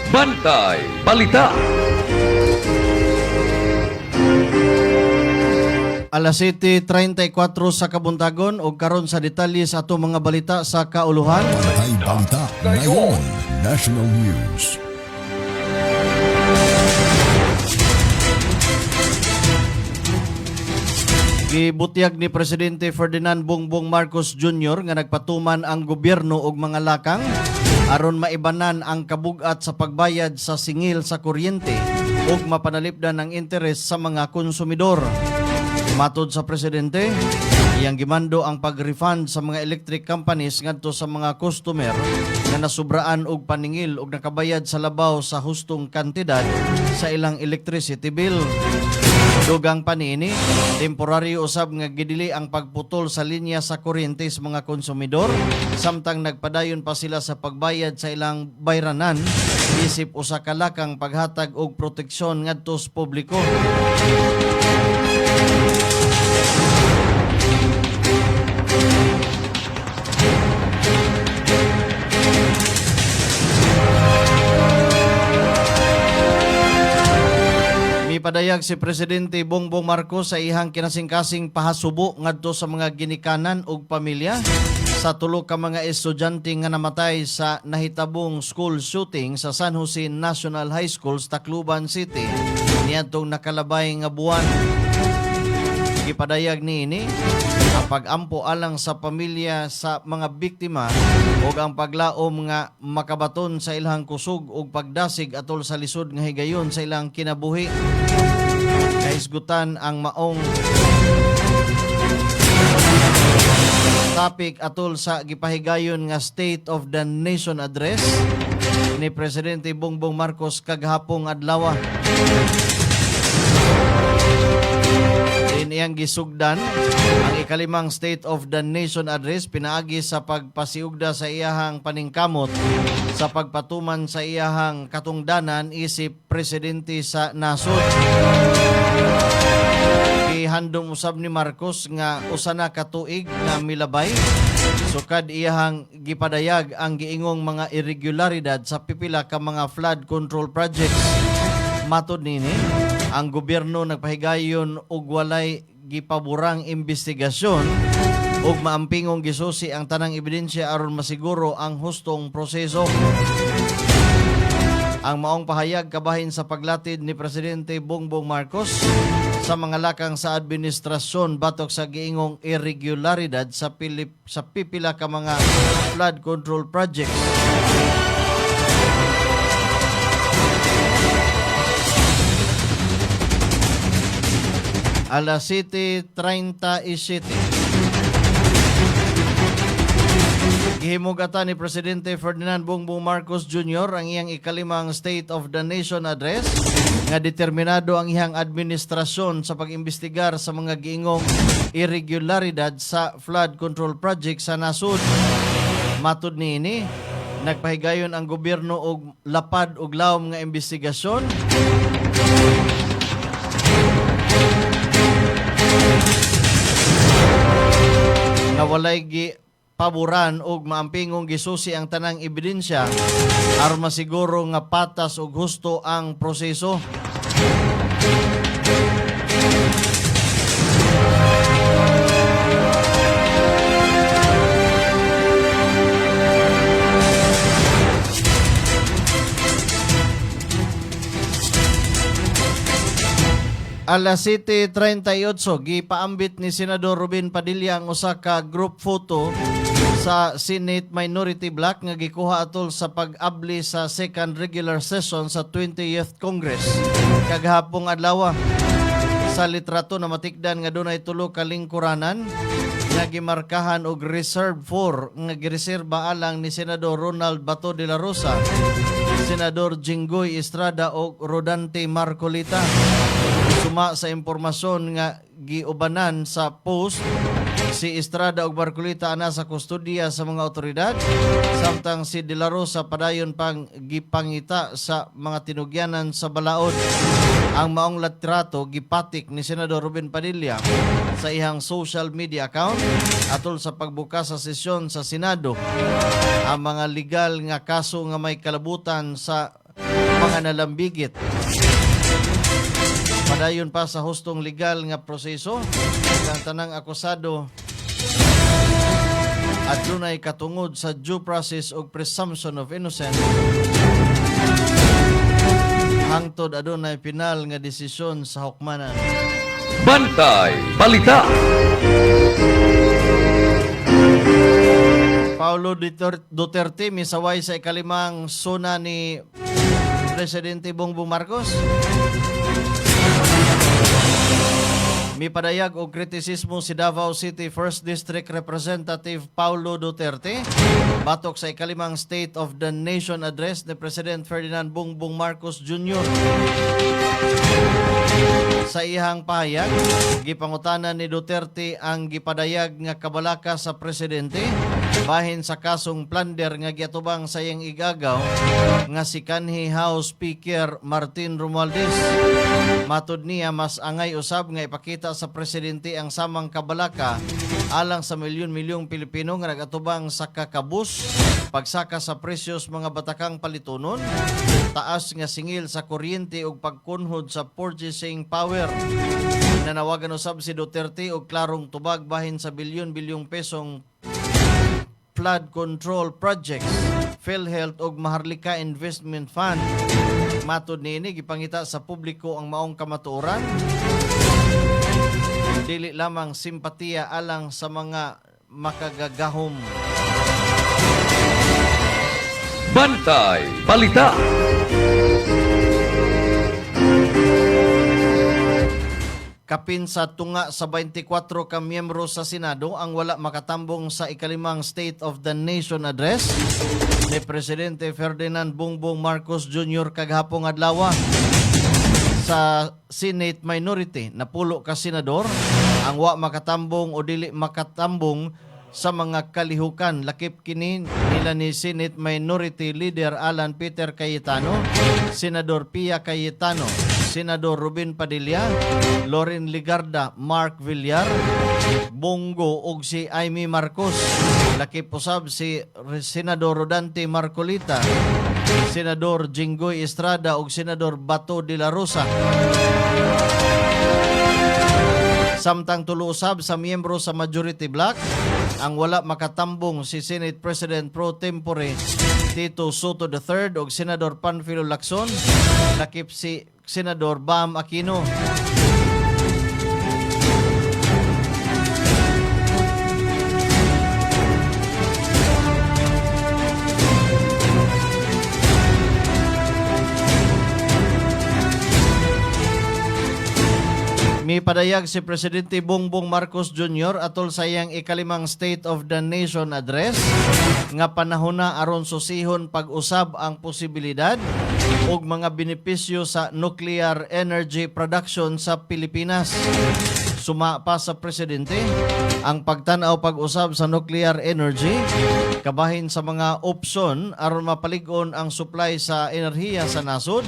Bantay Balita. Alas 7:34 sa kabuntagon o karon sa detalye sa ato mga balita sa kauluhan. Bantay Balita ngayon, National News. Gibutyag ni Presidente Ferdinand Bongbong Marcos Jr. nga nagpatuman ang gobyerno og mga lakang aron maibanan ang kabugat sa pagbayad sa singil sa kuryente ug mapanalipdan ang interes sa mga konsumidor. Matod sa presidente, iyang gimando ang pag-refund sa mga electric companies ngadto sa mga customer na nasubraan og paningil og nakabayad sa labaw sa hustong kantidad sa ilang electricity bill. Dugang panini, temporaryo usab nga gidili ang pagputol sa linya sa kuryente sa mga konsumidor, samtang nagpadayon pa sila sa pagbayad sa ilang bayranan isip usa ka lakang paghatag og proteksyon ngadto sa publiko. Mipadayag si Presidente Bongbong Marcos sa ihang kinasingkasing pahasubo ngadto sa mga ginikanan ug pamilya sa tulo ka mga estudyante nga namatay sa nahitabong school shooting sa San Jose National High School sa Tacloban City niadtong nakalabay nga buwan. Gipadayag niini ang pag-ampo alang sa pamilya sa mga biktima ug ang paglaom nga makabaton sa ilang kusog ug pagdasig atol sa lisod nga higayon sa ilang kinabuhi. Kaisgutan ang maong topic atol sa gipahigayon nga State of the Nation address ni Presidente Bongbong Marcos kagahapong adlaw. Iyang gisugdan ang ikalimang State of the Nation address pinaagi sa pagpasiugda sa iyahang paningkamot sa pagpatuman sa iyahang katungdanan isip presidente sa nasod. Gihandom usab ni Marcos nga usa na ka tuig nga milabay sukad iyahang gipadayag ang giingong mga irregularidad sa pipila ka mga flood control projects. Matod nini, ang gobyerno nagpahigayon og walay gipaburang investigasyon ug maampingong gisusi ang tanang ebidensya aron masiguro ang hustong proseso. Ang maong pahayag kabahin sa paglatid ni Presidente Bongbong Marcos sa mga lakang sa administrasyon batok sa giingong irregularidad sa pipila ka mga flood control projects. Alas 7:37. Gihimugatan ni Presidente Ferdinand Bongbong Marcos Jr. ang iyang ikalimang State of the Nation address nga determinado ang iyang administrasyon sa pag-imbestigar sa mga giingong irregularidad sa flood control project sa nasud. Matud niini, nagpahigayon ang gobyerno og lapad ug lawom nga imbestigasyon na walay paboran og maampingong gisusi ang tanang ebidensya aron masiguro nga patas ug husto ang proseso. Alas 7:38, gipaambit ni Senador Robin Padilla ang usa ka group photo sa Senate Minority Block nga gikuha atol sa pag-abli sa second regular session sa 20th Congress kagahapong adlaw. Sa litrato na matikdan nga dunay tulo ka lingkuranan nga gimarkahan og reserve 4 nga gireserba alang ni Senador Ronald Bato de la Rosa, Senador Jinggoy Estrada o Rodante Marcolita. Suma sa impormasyon nga giubanan sa post, si Estrada ug Marcolita ana sa kustodiya sa mga otoridad, samtang si De La Rosa padayon pang gipangita sa mga tinugyanan sa balaod. Ang maong litrato gipatik ni Senador Robin Padilla sa iyang social media account atol sa pagbukas sa sesyon sa Senado. Ang mga legal nga kaso nga may kalabutan sa mga nalambigit. Padayon pa sa hustong legal nga proseso ang tanang akusado at dunay katungod sa due process o presumption of innocence. Hangtod adunay final nga desisyon sa hukmanan. Bantay Balita. Paulo Duterte misaway sa ikalimang suna ni Presidente Bongbong Marcos. Mipadayag og kritisismo si Davao City 1st District Representative Paulo Duterte batok sa ikalimang State of the Nation address ni President Ferdinand Bongbong Marcos Jr. Sa ihang pahayag, gipangutanan ni Duterte ang gipadayag nga kabalaka sa presidente bahin sa kasong plunder nga giatubang sa iyang igagaw nga si kanhi House Speaker Martin Romualdez. Matud niya mas angay usab nga ipakita sa presidente ang samang kabalaka alang sa milyon-milyong Pilipino nga nagatubang sa kakabus, pagsaka sa presyos mga batakang palitunon, taas nga singil sa kuryente ug pagkunhod sa purchasing power. Nanawagan usab si Duterte og klarong tubag bahin sa bilyon-bilyong pesong flood control projects, PhilHealth ug Maharlika Investment Fund. Matud niini gipangita sa publiko ang maong kamatuoran, dili lamang simpatiya alang sa mga makagagahom. Bantay Balita. Kapin sa tunga sa 24 ka miyembro sa Senado ang wala makatambong sa ikalimang State of the Nation address ni Presidente Ferdinand Bongbong Marcos Jr. kaghapong adlaw. Sa Senate minority na pulo ka senador ang wa makatambong o dili makatambong sa mga kalihukan. Lakip kini nila ni Senate Minority Leader Alan Peter Cayetano, Senador Pia Cayetano, Senador Ruben Padilla, Loren Ligarda, Mark Villar, Bongo ug si Amy Marcos. Lakip usab si Senador Rodante Marcolita, Senador Jinggoy Estrada ug Senador Bato de la Rosa. Samtang tulo usab sa miyembro sa majority block ang wala makatambong si Senate President Pro Tempore Tito Soto III ug Senador Panfilo Lacson, lakip si Senador Bam Aquino. Mipadayag si Presidente Bongbong Marcos Jr. atol sa iyang ikalimang State of the Nation address nga panahon na aron susihon pag-usab ang posibilidad og mga benepisyo sa nuclear energy production sa Pilipinas. Suma pa sa Presidente ang pagtanaw pag-usab sa nuclear energy kabahin sa mga opsyon aron mapalig-on ang supply sa enerhiya sa nasod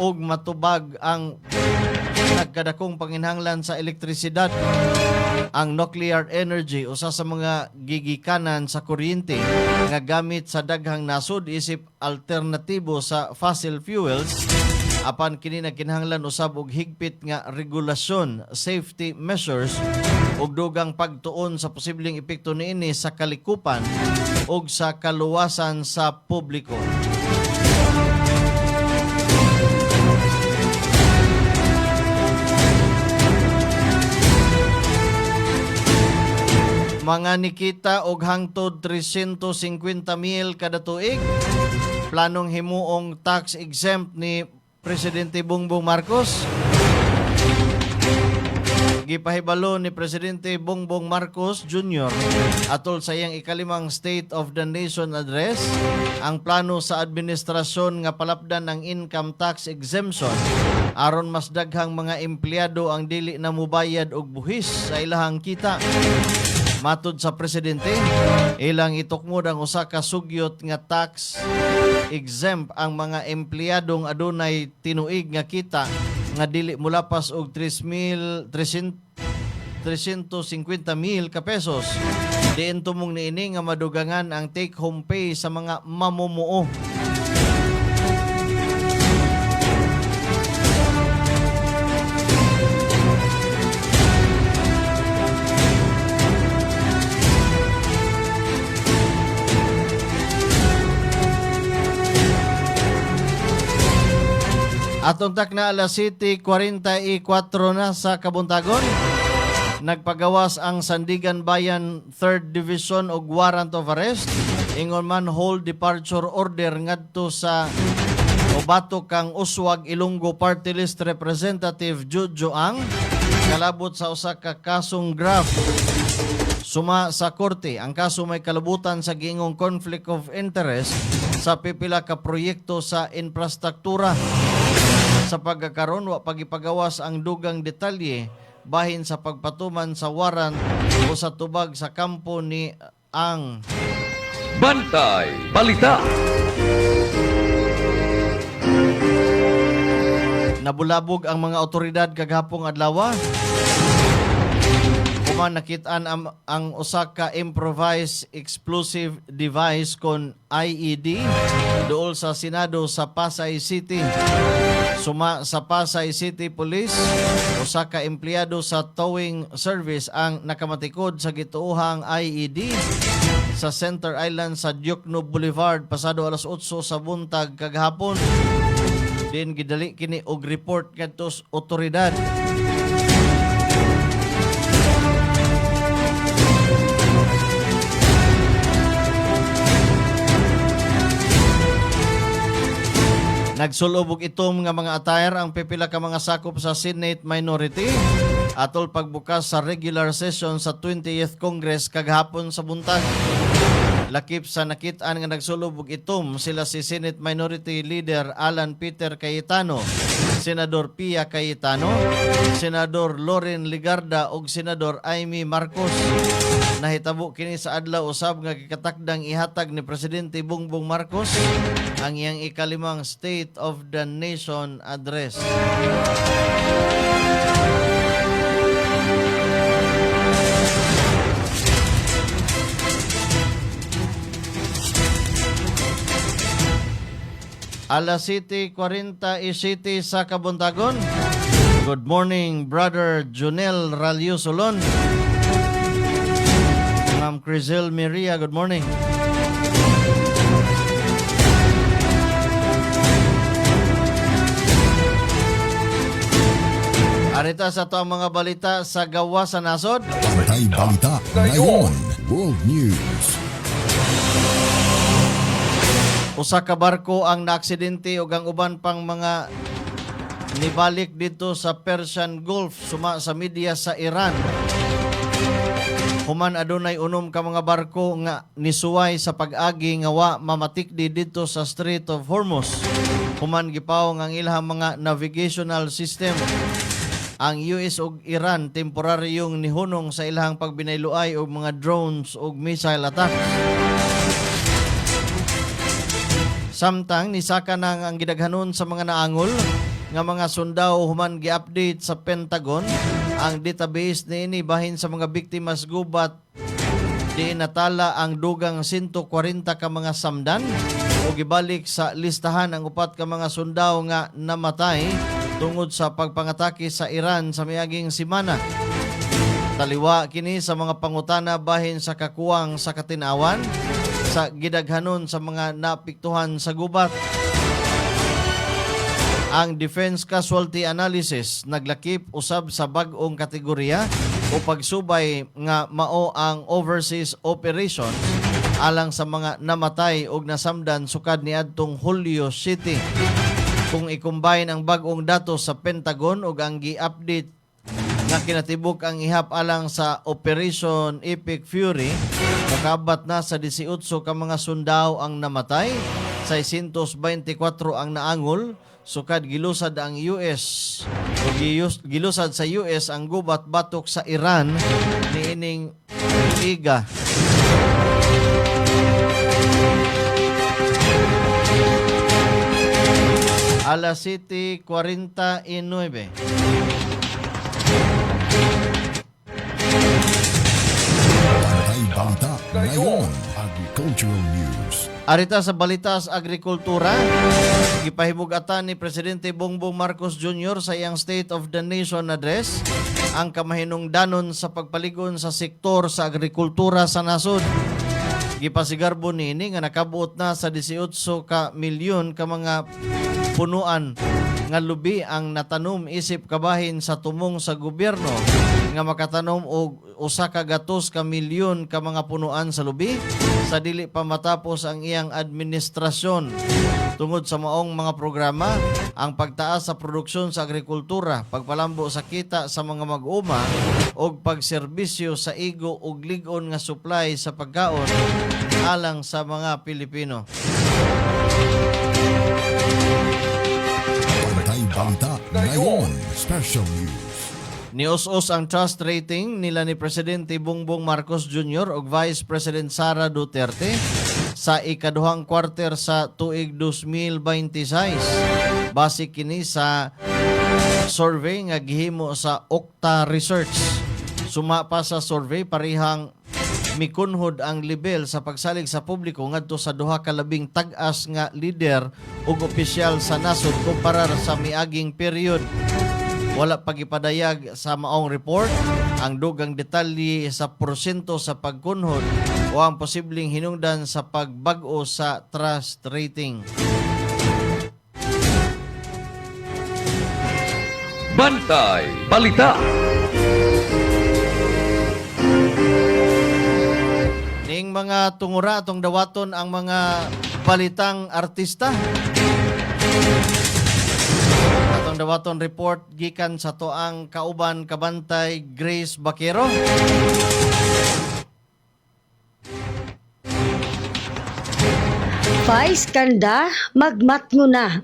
ug matubag ang nagkadakong panginhanglan sa elektrisidad. Ang nuclear energy usa sa mga gigikanan sa kuryente nga gamit sa daghang nasod isip alternatibo sa fossil fuels. Apan kini nagkinahanglan usab og higpit nga regulasyon, safety measures ug dugang pagtuon sa posibleng epekto niini sa kalikupan ug sa kaluwasan sa publiko. Mga nikita og hangtod 350,000 kada tuig planong himuong tax exempt ni Presidente Bongbong Marcos. Gipahibalo ni Presidente Bongbong Marcos Jr. atol sa iyang ikalimang State of the Nation address ang plano sa administrasyon nga palapdan ng income tax exemption aron mas daghang mga empleyado ang dili na mubayad og buhis sa ilahang kita. Matud sa Presidente, ilang itukmod ang usa ka sugyot nga tax exempt ang mga empleyadong adunay tinuig nga kita nga dili mulapas og 350,000 ka pesos. Diin tumong niini nga madugangan ang take home pay sa mga mamumuo. Atong tak na alas 7:44 na sa kabuntagon, nagpagawas ang Sandigan Bayan 3rd Division og warrant of arrest ingon man hold departure order ngadto sa Obato kang Uswag Ilonggo Party List Representative Jojo Ang kalabot sa usa ka kasong graft suma sa korte. Ang kaso may kalabutan sa giingong conflict of interest sa pipila ka proyekto sa infrastruktura. Sa pagkakaroon, wa pagipagawas ang dugang detalye bahin sa pagpatuman sa warrant o sa tubag sa kampo ni ang Bantay Balita. Nabulabog ang mga otoridad kagahapong adlaw. Human nakitaan ang usa ka improvised explosive device kon IED dool sa Senado sa Pasay City. Suma sa Pasay City Police, usa ka empleyado sa towing service ang nakamatikod sa gituohang IED sa Center Island sa Diokno Boulevard pasado alas 8 sa buntag kagahapon. Din gidali kini og report kadto sa otoridad. Nagsulubog itom nga mga attire ang pipila ka mga sakop sa Senate minority atol pagbukas sa regular session sa 20th Congress kagahapon sa buntag. Lakip sa nakitaan nga nagsulubog itom sila si Senate Minority Leader Alan Peter Cayetano, Senador Pia Cayetano, Senador Loren Ligarda ug Senador Amy Marcos. Nahitabo kini sa adlaw usab nga gikatakdang ihatag ni Presidente Bongbong Marcos ang iyang ikalimang State of the Nation address. Alas 7:47 sa kabuntagon. Good morning, Brother Junel Ralio Solon. Ma'am Crizel Maria, good morning. Arita sa to ang mga balita sa gawa sa nasod. Bantay Balita ngayon. World News. Usa ka barko ang naaksidente ug ang uban pang mga nibalik dito sa Persian Gulf suma sa media sa Iran. Human adunay unom ka mga barko nga nisuway sa pag-agi nga wa mamatikdi dito sa Strait of Hormuz. Human gipawong ang ilahang mga navigational system. Ang US ug Iran temporaryong nihunong sa ilahang pagbinayloay og mga drones ug missile attack. Samtang nisaka nang ang gidaghanon sa mga naangol nga mga sundao human gi-update sa Pentagon ang database niini bahin sa mga biktimas gubat di natala ang dugang 140 ka mga samdan o gibalik sa listahan ang upat ka mga sundao nga namatay tungod sa pagpangatake sa Iran sa miaging semana. Taliwa kini sa mga pangutana bahin sa kakuwang sa katinawan sa gidaghanon sa mga napiktuhan sa gubat. Ang Defense Casualty Analysis naglakip usab sa bag-ong kategorya o pagsubay nga mao ang overseas operation alang sa mga namatay og nasamdan sukad niadtong Hulyo 7. Kung i-combine ang bag-ong datos sa Pentagon ug ang gi-update nga kinatibuk ang ihap alang sa Operation Epic Fury, nakabat na sa 18 ka mga sundao ang namatay, 624 ang naangol, sukad gilusad ang US o gilusad sa US ang gubat batok sa Iran niining iga. Alas 7:49. Balita ngayon. Agricultural News. Arita sa balita sa agrikultura, gipahimugatan ni Presidente Bongbong Marcos Jr. sa iyang State of the Nation address ang kamahinungdanon sa pagpaligon sa sektor sa agrikultura sa nasod. Gipasigarbo nini nga nakabuot na sa 18 ka milyon ka mga punuan nga lubi ang natanom isip kabahin sa tumong sa gobyerno nga makatanom og 1.2 milyon ka mga punuan sa lubi sa dili pa matapos ang iyang administrasyon. Tungod sa maong mga programa, ang pagtaas sa produksyon sa agrikultura, pagpalambo sa kita sa mga mag-uma og pagserbisyo sa igo ug lig-on nga supply sa pagkaon alang sa mga Pilipino. Bantay Balita ngayon, special news. Nius-us ang trust rating nila ni Presidente Bongbong Marcos Jr. ug Vice President Sara Duterte sa ikaduhang quarter sa tuig 2026. Base kini sa survey nga gihimo sa Okta Research. Suma pa sa survey, parihang mikunhod ang level sa pagsalig sa publiko ngadto sa duha ka labing tag-as nga leader ug opisyal sa nasod kumpara sa miaging period. Wala pagipadayag sa maong report ang dugang detalye sa porsyento sa pagkunhod o ang posibleng hinungdan sa pagbag-o sa trust rating. Bantay Balita. Ning mga tungura atong dawaton ang mga balitang artista. Atong dawaton report gikan sa toang kauban kabantay Grace Baquero. Vice Ganda, magmatngo na.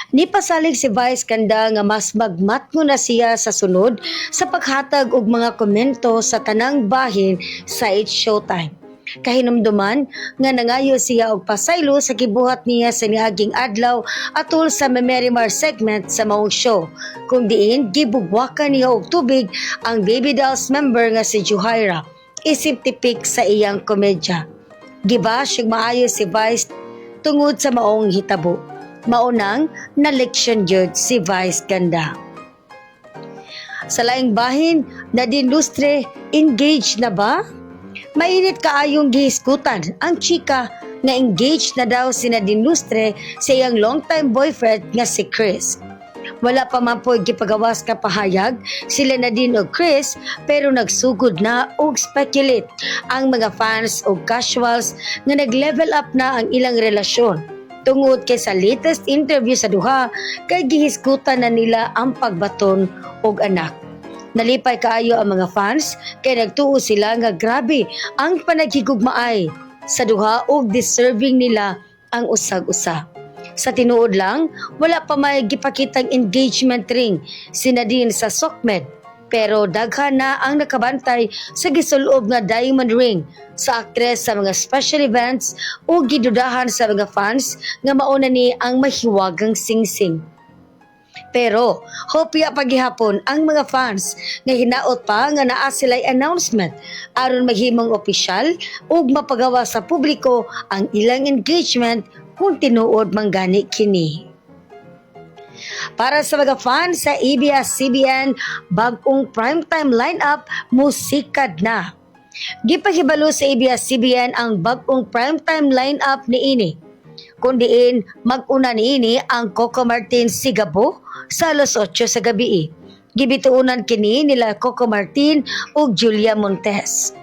Nipasalig si Vice Ganda nga mas magmatngo na siya sa sunod sa paghatag og mga komento sa tanang bahin sa It's Showtime. Kahinumduman nga nangayo siya og pasaylo sa gibuhat niya sa niaging adlaw atol sa Memerimar segment sa maong show, kung diin gibugwakan niya og tubig ang Baby Dolls member nga si Juhaira isip tipik sa iyang komedya. Gibash ug maayo si Vice tungod sa maong hitabo. Maunang na leksyon jud si Vice Ganda. Sa laing bahin, Nadine Lustre, engaged na ba? Mainit kaayong gihiskutan ang chika na engaged na daw si Nadine Lustre sa iyang longtime boyfriend nga si Chris. Wala pa man po gipagawas ka pahayag sila Nadine o Chris, pero nagsugod na og speculate ang mga fans o casuals nga nag-level up na ang ilang relasyon. Tungod kay sa latest interview sa duha, kay gihisgutan na nila ang pagbaton og anak. Nalipay kaayo ang mga fans kay nagtuo sila nga grabe ang panaghigugmaay sa duha ug deserving nila ang usag-usa. Sa tinuod lang, wala pa may gipakitang engagement ring si Nadine sa Sokmed, pero daghan na ang nakabantay sa gisulob nga diamond ring sa aktres sa mga special events o gidudahan sa mga fans nga mauna ni ang mahiwagang singsing. Pero hopya pagihapon ang mga fans nga hinaot pa nga naa sila'y announcement aron maghimong opisyal ug mapagawa sa publiko ang ilang engagement kung tinuod manggani kini. Para sa mga fans sa ABS-CBN, bag-ong primetime lineup musikad na. Gipahibalo sa ABS-CBN ang bag-ong primetime lineup niini. Kundiin mag-una niini ang Coco Martin Sigabo sa alas 8 sa gabi. Gibituunan kini nila Coco Martin ug Julia Montes.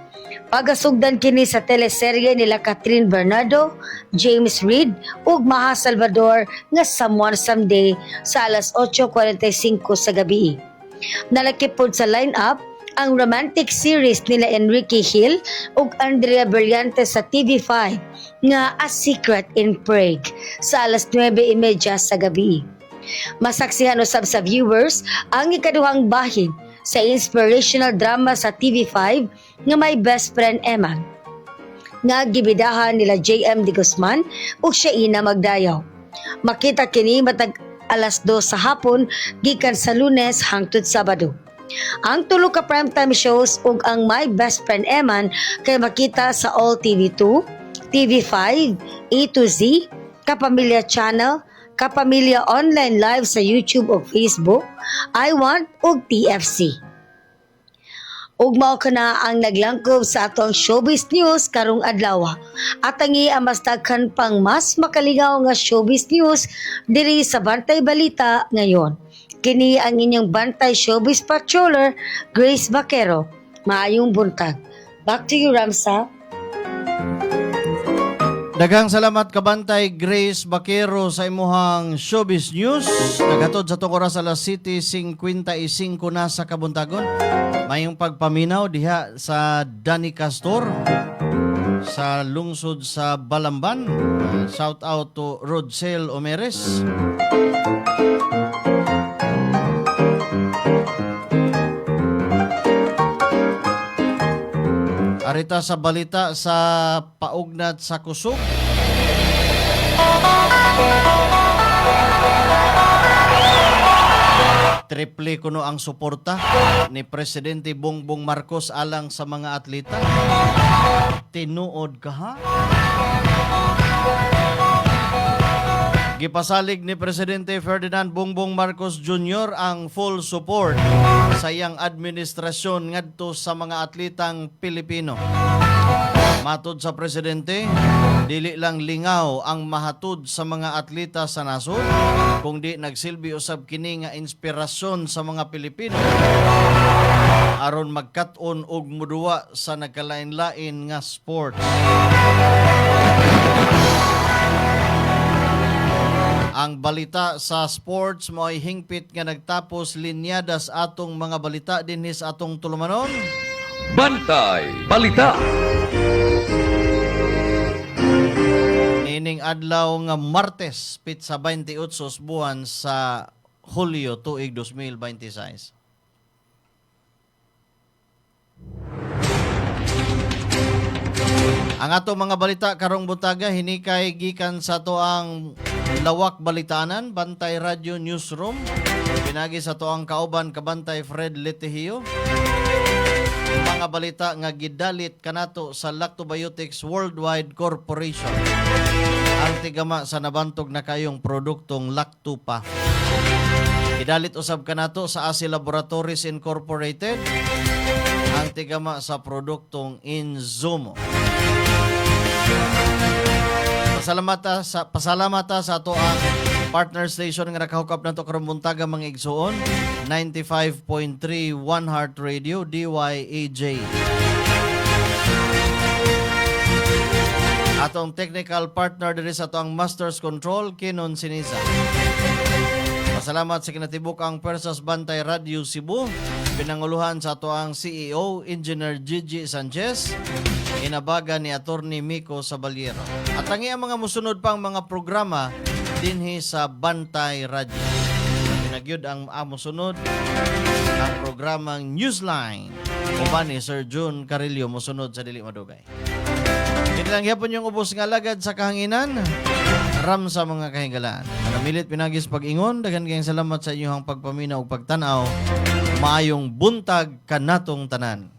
Pagasugdan kini sa teleserye nila Catherine Bernardo, James Reid ug Maha Salvador nga Someone Someday sa alas 8:45 sa gabi. Nalakipod sa lineup ang romantic series nila Enrique Hill ug Andrea Berliante sa TV5 nga A Secret in Prague sa alas 9:30 sa gabi. Masaksihan usab sa viewers ang ikaduhang bahin sa inspirational drama sa TV5 nga My Best Friend Eman nga gibidahan nila JM De Guzman ug Shaina Magdayaw. Makita kini matag alas 2 sa hapon gikan sa Lunes hangtod Sabado. Ang tulo ka primetime shows ug ang My Best Friend Eman kay makita sa All TV2, TV5, A to Z, Kapamilya Channel, Kapamilya Online Live sa YouTube ug Facebook, I Want ug TFC. Ug mao kana ang naglangkob sa atong showbiz news karong adlaw. Atangi ang mas daghan pang mas makalingaw nga showbiz news diri sa Bantay Balita ngayon. Kini ang inyong bantay showbiz patroller, Grace Vaquero. Maayong buntag. Back to you, Ramsa. Daghang salamat kabantay Grace Vaquero sa imuhang showbiz news. Naghatod sa tong oras alas 7:55 na sa kabuntagon. Mayong pagpaminaw diha sa Dani Castor sa lungsod sa Balamban. Shout out to Rodsel Omeres. Arita sa balita sa paugnat sa kusog. Triple kuno ang suporta ni Presidente Bongbong Marcos alang sa mga atleta. Tinuod ka ha? Gipasalig ni Presidente Ferdinand Bongbong Marcos Jr. ang full support sa iyang administrasyon ngadto sa mga atletang Pilipino. Matod sa Presidente, dili lang lingaw ang mahatud sa mga atleta sa nasod, kundi nagsilbi usab kini nga inspirasyon sa mga Pilipino aron magkat-on og muduwa sa nagkalain-lain nga sports. Ang balita sa sports mo ay hingpit nga nagtapos linyadas atong mga balita dinhi sa atong tulumanon. Bantay Balita. Nining adlaw nga Martes, pitsa 28 buwan sa Hulyo tuig 2026. Ang ato mga balita karong buntaga hinikay gikan sa toang lawak balitanan Bantay Radio Newsroom. Pinagi sa toang kauban kabantay Fred Letihio. Mga balita nga gidalit kanato sa Lactobiotics Worldwide Corporation. Ang tigama sa nabantog na kayong produktong Lactupa. Gidalit usab kanato sa ASI Laboratories Incorporated. Ang tigama sa produktong Inzumo. Pasalamata sa ato ang partner station nga nakahukap nato karong buntaga mga igsuon 95.3 One Heart Radio DYAJ. Atong technical partner diri sa ato ang Masters Control Kinon Sinisa. Pasalamat sa kinatibuk ang Persas Bantay Radio Cebu, pinanguluhan sa ato ang CEO Engineer Gigi Sanchez. Inabaga ni Attorney Miko Sabaliero. At ang iyang mga musunod pang mga programa dinhi sa Bantay Radio. Pinagyud ang musunod ang programang Newsline. Uban ni Sir June Carillo musunod sa Dili Madugay. Kini lang yapon yung ubos nga lagad sa kahanginan. Ram sa mga kahigalaan. Namilit pinagis pag-ingon. Daghan kayong salamat sa inyong pagpaminaw ug pagtanaw. Maayong buntag kanatong tanan.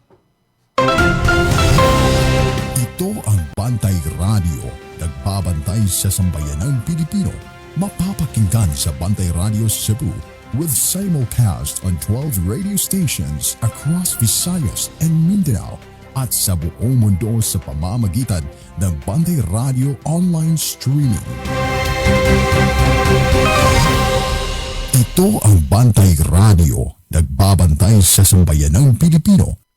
Ito ang Bantay Radio, nagbabantay sa sambayanang Pilipino. Mapapakinggan sa Bantay Radio Cebu with simulcast on 12 radio stations across Visayas and Mindanao at sa buong mundo sa pamamagitan ng Bantay Radio online streaming. Ito ang Bantay Radio, nagbabantay sa sambayanang Pilipino.